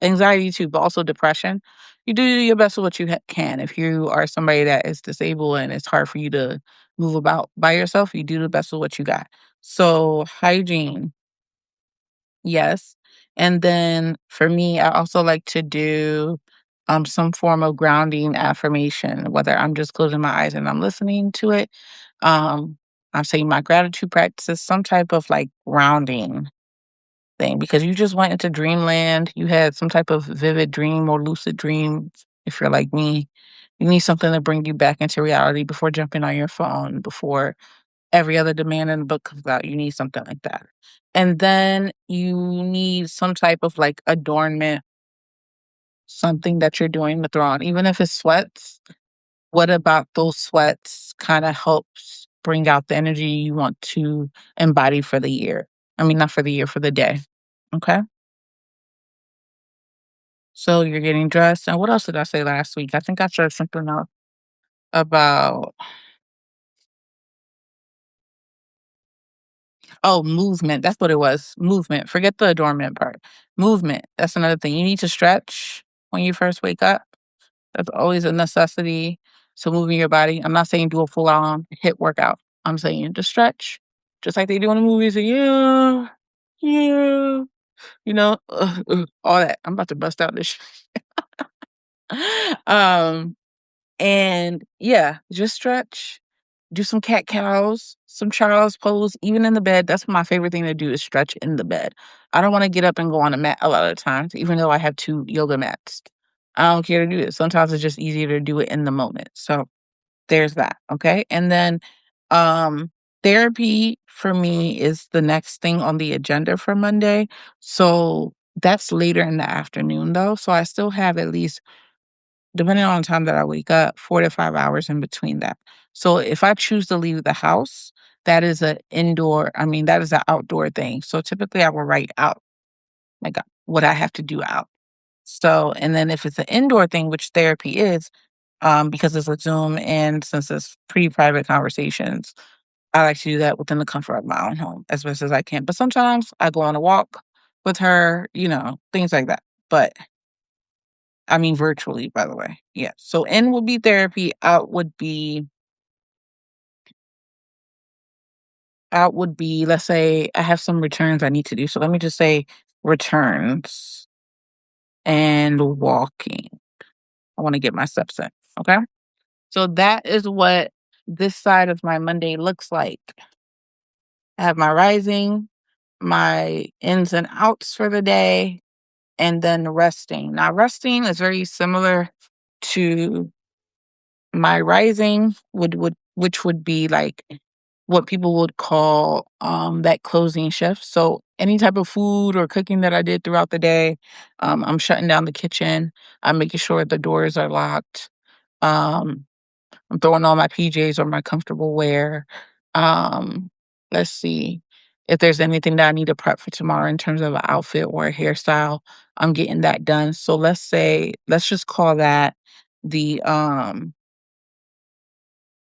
anxiety too, but also depression. You do your best with what you can. If you are somebody that is disabled and it's hard for you to move about by yourself, you do the best with what you got. So, hygiene, yes. And then for me, I also like to do some form of grounding affirmation, whether I'm just closing my eyes and I'm listening to it. Um, I'm saying my gratitude practices, some type of like grounding thing, because you just went into dreamland. You had some type of vivid dream or lucid dream. If you're like me, you need something to bring you back into reality before jumping on your phone, before every other demand in the book comes out. You need something like that. And then you need some type of like adornment, something that you're doing to throw on, even if it's sweats. What about those sweats kind of helps bring out the energy you want to embody for the year? I mean, not for the year, for the day. Okay. So you're getting dressed. And what else did I say last week? I think I said something else about, oh, movement. That's what it was. Movement. Forget the adornment part. Movement. That's another thing. You need to stretch when you first wake up. That's always a necessity. So moving your body. I'm not saying do a full on hit workout. I'm saying just stretch. Just like they do in the movies. Yeah. Yeah. All that. I'm about to bust out this. um, and yeah, just stretch. Do some cat cows, some child's pose, even in the bed. That's my favorite thing to do is stretch in the bed. I don't want to get up and go on a mat a lot of times, even though I have 2 yoga mats. I don't care to do it. Sometimes it's just easier to do it in the moment. So there's that. Okay. And then um therapy for me is the next thing on the agenda for Monday. So that's later in the afternoon though. So I still have at least, depending on the time that I wake up, 4 to 5 hours in between that. So if I choose to leave the house, that is an outdoor thing. So typically I will write out like what I have to do out. So, and then if it's an indoor thing, which therapy is, because it's a Zoom and since it's pretty private conversations, I like to do that within the comfort of my own home as best as I can. But sometimes I go on a walk with her, things like that. But I mean, virtually, by the way. Yeah. So in would be therapy, out would be, let's say I have some returns I need to do. So let me just say returns and walking. I want to get my steps in. Okay. So that is what this side of my Monday looks like. I have my rising, my ins and outs for the day, and then resting. Now, resting is very similar to my rising, which would be like what people would call that closing shift. So any type of food or cooking that I did throughout the day, I'm shutting down the kitchen. I'm making sure the doors are locked. Um, I'm throwing on my PJs or my comfortable wear. Um, let's see. If there's anything that I need to prep for tomorrow in terms of an outfit or a hairstyle, I'm getting that done. So let's just call that the um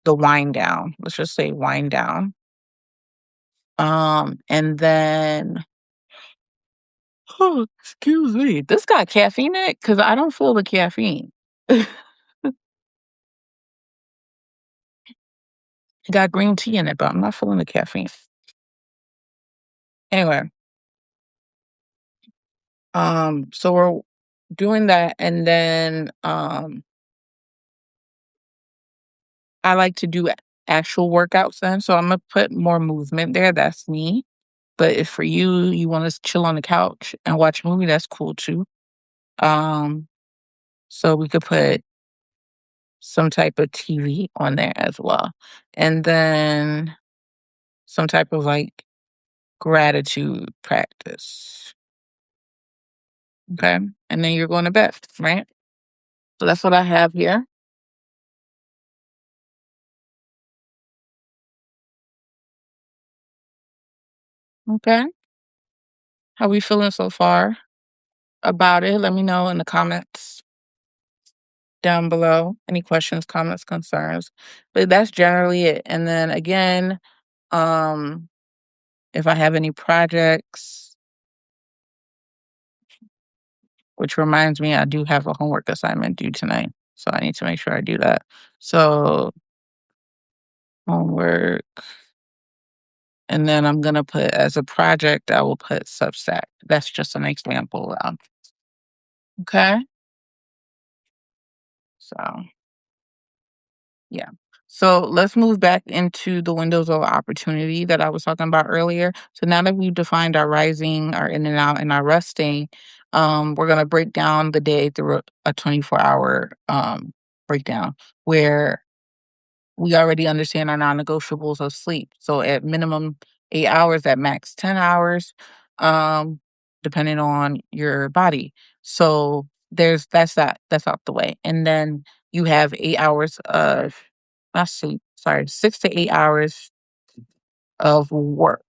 the wind down. Let's just say wind down. And then oh, excuse me. This got caffeine in it because I don't feel the caffeine. It got green tea in it, but I'm not feeling the caffeine. Anyway, so we're doing that, and then I like to do actual workouts then. So I'm gonna put more movement there. That's me. But if for you want to chill on the couch and watch a movie, that's cool too. Um, so we could put some type of TV on there as well. And then some type of like gratitude practice. Okay. And then you're going to bed, right? So that's what I have here. Okay. How we feeling so far about it? Let me know in the comments down below. Any questions, comments, concerns. But that's generally it. And then again, Um, if I have any projects, which reminds me, I do have a homework assignment due tonight. So I need to make sure I do that. So homework. And then I'm gonna put as a project, I will put Substack. That's just an example. Okay. So yeah. So let's move back into the windows of opportunity that I was talking about earlier. So now that we've defined our rising, our in and out, and our resting, we're gonna break down the day through a 24-hour breakdown where we already understand our non-negotiables of sleep. So at minimum 8 hours, at max 10 hours, um, depending on your body. So that's out the way. And then you have 8 hours of not sleep, sorry, 6 to 8 hours of work.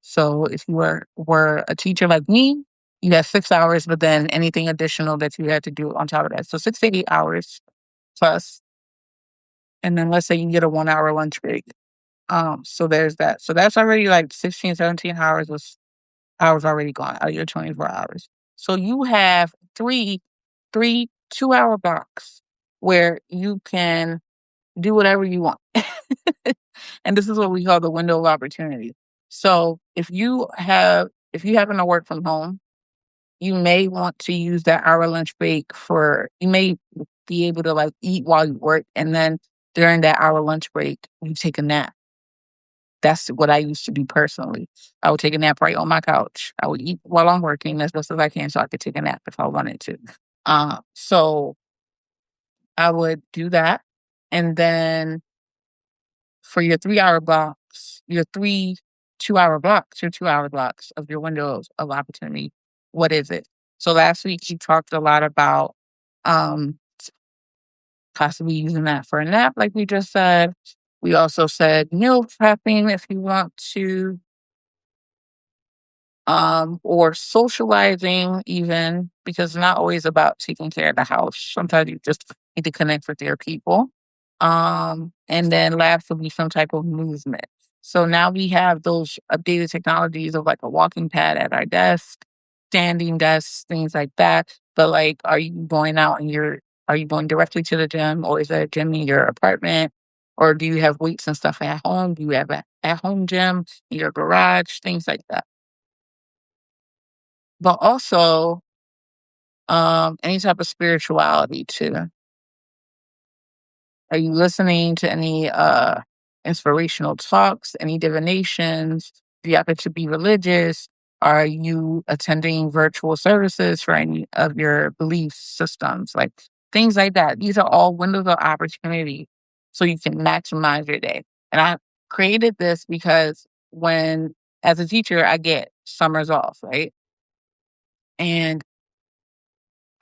So if you were a teacher like me, you have 6 hours, but then anything additional that you had to do on top of that. So 6 to 8 hours plus, and then let's say you get a 1 hour lunch break. So there's that. So that's already like 16, 17 hours was hours already gone out of your 24 hours. So you have three 2 hour blocks where you can do whatever you want. And this is what we call the window of opportunity. So if you happen to work from home, you may want to use that hour lunch break you may be able to like eat while you work, and then during that hour lunch break, you take a nap. That's what I used to do personally. I would take a nap right on my couch. I would eat while I'm working as best as I can so I could take a nap if I wanted to. So I would do that. And then for your 3 hour blocks, your 2 hour blocks of your windows of opportunity, what is it? So last week we talked a lot about um possibly using that for a nap, like we just said. We also said meal prepping if you want to, or socializing even, because it's not always about taking care of the house. Sometimes you just need to connect with your people. And then last will be some type of movement. So now we have those updated technologies of like a walking pad at our desk, standing desks, things like that. But like, are you going directly to the gym, or is there a gym in your apartment? Or do you have weights and stuff at home? Do you have a at home gym in your garage? Things like that. But also, any type of spirituality too. Are you listening to any inspirational talks, any divinations? Do you happen to be religious? Are you attending virtual services for any of your belief systems? Like things like that. These are all windows of opportunity so you can maximize your day. And I created this because when, as a teacher, I get summers off, right? And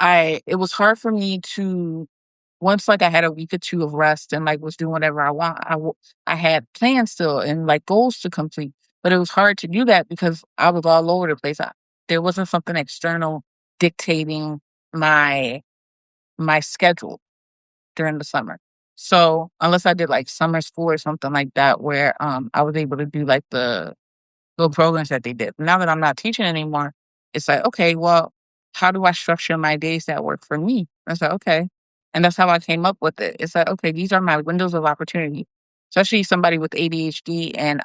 it was hard for me to, once like I had a week or two of rest and like was doing whatever I want, I had plans still and like goals to complete, but it was hard to do that because I was all over the place. There wasn't something external dictating my my schedule during the summer. So unless I did like summer school or something like that, where I was able to do like the little programs that they did. Now that I'm not teaching anymore, it's like, okay, well, how do I structure my days that work for me? I said, okay. And that's how I came up with it. It's like, okay, these are my windows of opportunity, especially somebody with ADHD and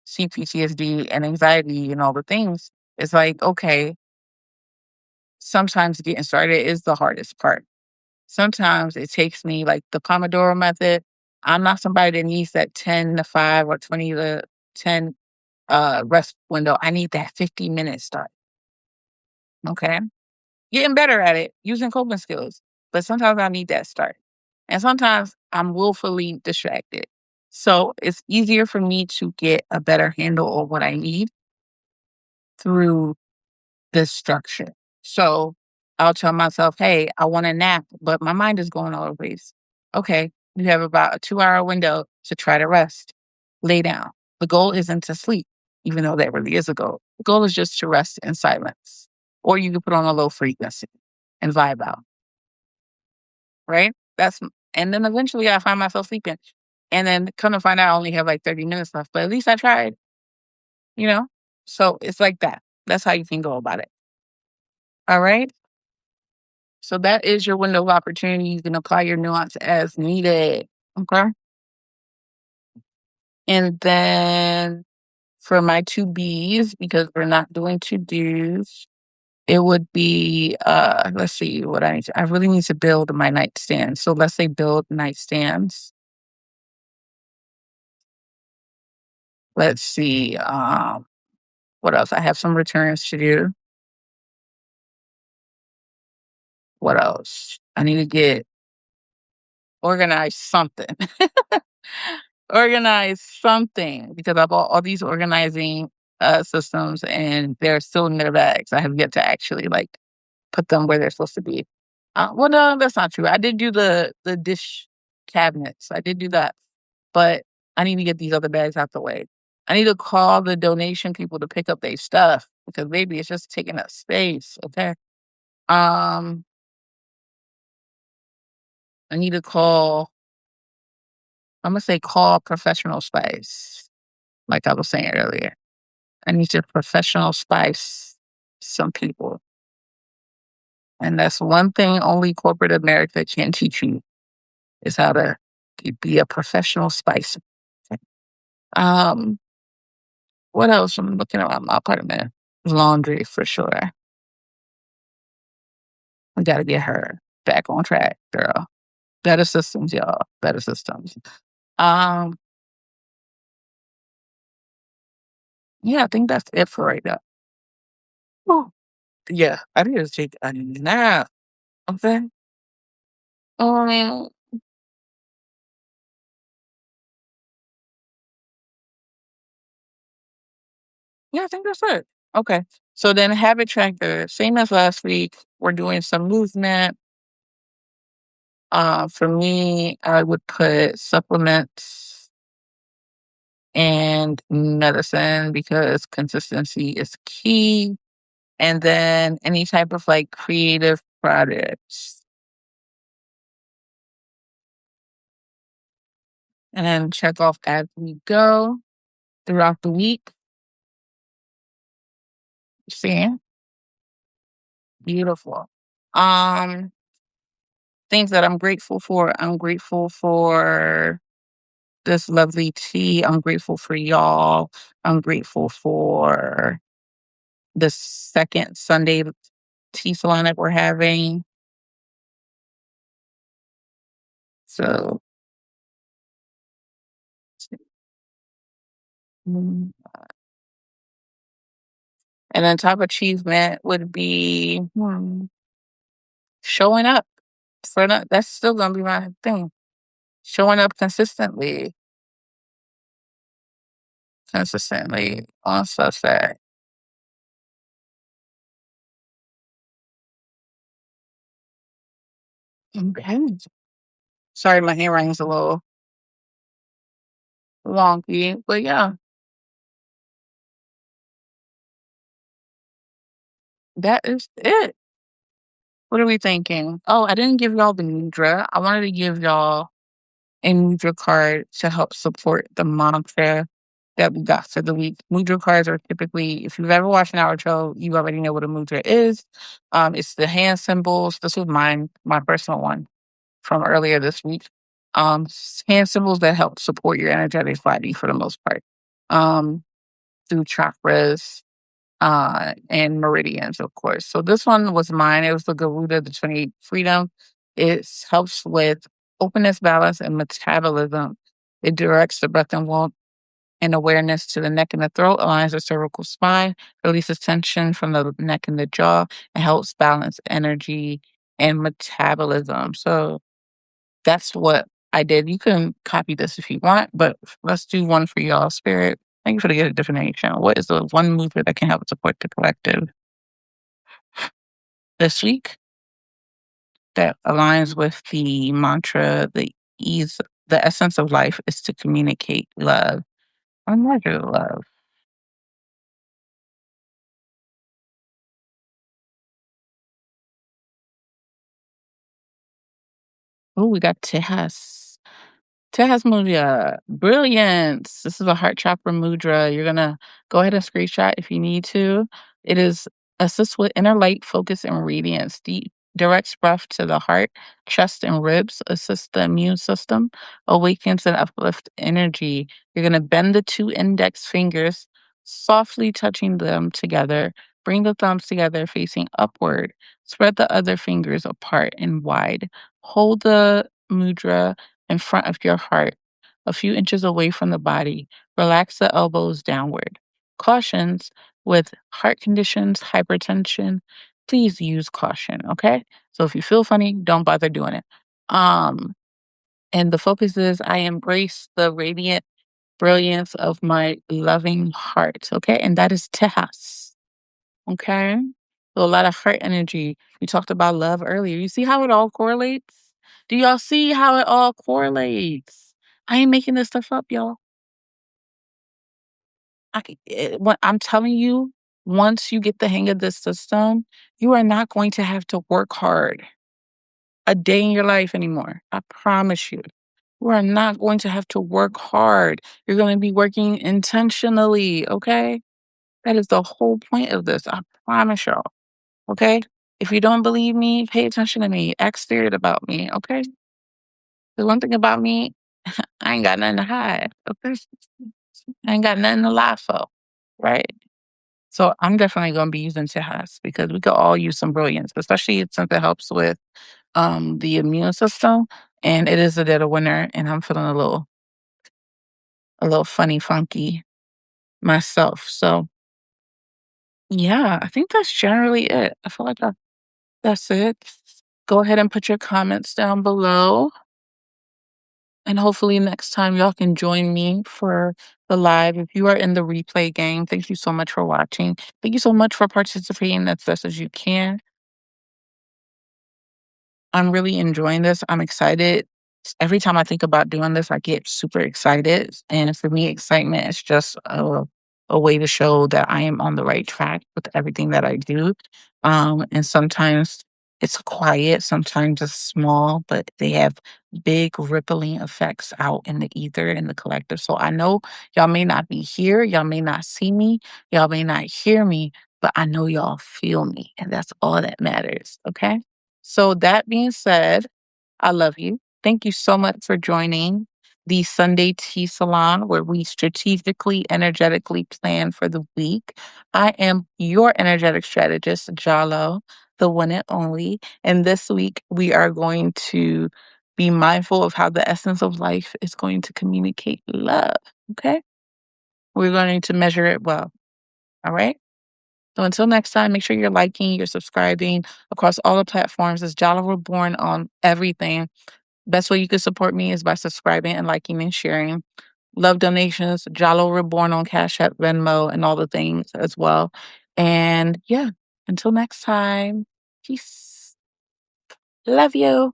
CPTSD and anxiety and all the things. It's like, okay, sometimes getting started is the hardest part. Sometimes it takes me like the Pomodoro method. I'm not somebody that needs that 10 to 5 or 20 to 10 rest window. I need that 15-minute start. Okay. Getting better at it, using coping skills. But sometimes I need that start. And sometimes I'm willfully distracted. So it's easier for me to get a better handle on what I need through this structure. So I'll tell myself, hey, I want a nap, but my mind is going all over the place. Okay, you have about a 2 hour window to try to rest. Lay down. The goal isn't to sleep, even though that really is a goal. The goal is just to rest in silence. Or you can put on a low frequency and vibe out, right? And then eventually I find myself sleeping. And then come to find out I only have like 30 minutes left, but at least I tried, you know? So it's like that. That's how you can go about it. All right. So that is your window of opportunity. You can apply your nuance as needed. Okay. And then for my two B's, because we're not doing to dos, it would be let's see what I really need to build my nightstand. So let's say build nightstands. Let's see, what else? I have some returns to do. What else? I need to get organize something. Organize something because I bought all these organizing systems and they're still in their bags. I have yet to actually like put them where they're supposed to be. Well, no, that's not true. I did do the dish cabinets. I did do that, but I need to get these other bags out the way. I need to call the donation people to pick up their stuff because maybe it's just taking up space. Okay. Um, I need to call. I'm gonna say call professional spice, like I was saying earlier. I need to professional spice some people, and that's one thing only corporate America can teach you is how to be a professional spicer. Um, what else? I'm looking around my apartment. Laundry for sure. We got to get her back on track, girl. Better systems, y'all. Better systems. Um, yeah, I think that's it for right now. Whew. Yeah, I need to take a nap. Okay. Um, yeah, I think that's it. Okay. So then habit tracker, same as last week. We're doing some movement. For me, I would put supplements and medicine because consistency is key. And then any type of like creative projects. And then check off as we go throughout the week. See, beautiful. Um, things that I'm grateful for. I'm grateful for this lovely tea. I'm grateful for y'all. I'm grateful for the second Sunday tea salon that we're having. So, mm, and then top achievement would be showing up for that. That's still gonna be my thing. Showing up consistently on such that. Okay. Sorry, my handwriting's a little wonky, but yeah, that is it. What are we thinking? Oh, I didn't give y'all the Nidra. I wanted to give y'all a Mudra card to help support the mantra that we got for the week. Mudra cards are typically, if you've ever watched an hour show, you already know what a mudra is. It's the hand symbols. This was my personal one from earlier this week. Hand symbols that help support your energetic body for the most part. Um, through chakras, and meridians, of course. So this one was mine. It was the Garuda, the 28 Freedom. It helps with openness, balance, and metabolism. It directs the breath and awareness to the neck and the throat, aligns the cervical spine, releases tension from the neck and the jaw, and helps balance energy and metabolism. So that's what I did. You can copy this if you want, but let's do one for y'all, Spirit. Thank you for the gift of divination. What is the one movement that can help support the collective this week that aligns with the mantra, the essence of life is to communicate love or measure love? Oh, we got Tejas. Tejas Mudra, brilliance. This is a heart chakra mudra. You're gonna go ahead and screenshot if you need to. It is assists with inner light, focus, and radiance. Deep directs breath to the heart, chest, and ribs. Assists the immune system. Awakens and uplift energy. You're gonna bend the two index fingers, softly touching them together. Bring the thumbs together, facing upward. Spread the other fingers apart and wide. Hold the mudra in front of your heart, a few inches away from the body. Relax the elbows downward. Cautions with heart conditions, hypertension, please use caution, okay? So if you feel funny, don't bother doing it. Um, and the focus is I embrace the radiant brilliance of my loving heart, okay? And that is Tejas, okay? So a lot of heart energy. We talked about love earlier. You see how it all correlates? Do y'all see how it all correlates? I ain't making this stuff up, y'all. What I'm telling you, once you get the hang of this system, you are not going to have to work hard a day in your life anymore. I promise you. You are not going to have to work hard. You're going to be working intentionally, okay? That is the whole point of this. I promise y'all. Okay? If you don't believe me, pay attention to me. Act scared about me, okay? The one thing about me, I ain't got nothing to hide, okay? I ain't got nothing to lie for, right? So I'm definitely gonna be using Tejas because we could all use some brilliance, especially since it helps with the immune system. And it is a dead of winter, and I'm feeling a little funny, funky myself. So yeah, I think that's generally it. I feel like that's it. Go ahead and put your comments down below. And hopefully next time y'all can join me for the live. If you are in the replay game, thank you so much for watching. Thank you so much for participating as best as you can. I'm really enjoying this. I'm excited. Every time I think about doing this, I get super excited. And for me, excitement is just a way to show that I am on the right track with everything that I do. And sometimes it's quiet, sometimes it's small, but they have big rippling effects out in the ether and the collective. So I know y'all may not be here, y'all may not see me, y'all may not hear me, but I know y'all feel me. And that's all that matters. Okay. So that being said, I love you. Thank you so much for joining the Sunday Tea Salon where we strategically, energetically plan for the week. I am your energetic strategist, Jalloh, the one and only. And this week we are going to be mindful of how the essence of life is going to communicate love. Okay? We're going to measure it well. All right? So until next time, make sure you're liking, you're subscribing across all the platforms. It's Jalloh Reborn on everything. Best way you can support me is by subscribing and liking and sharing. Love donations, Jalloh Reborn on Cash App, Venmo, and all the things as well. And yeah, until next time, peace. Love you.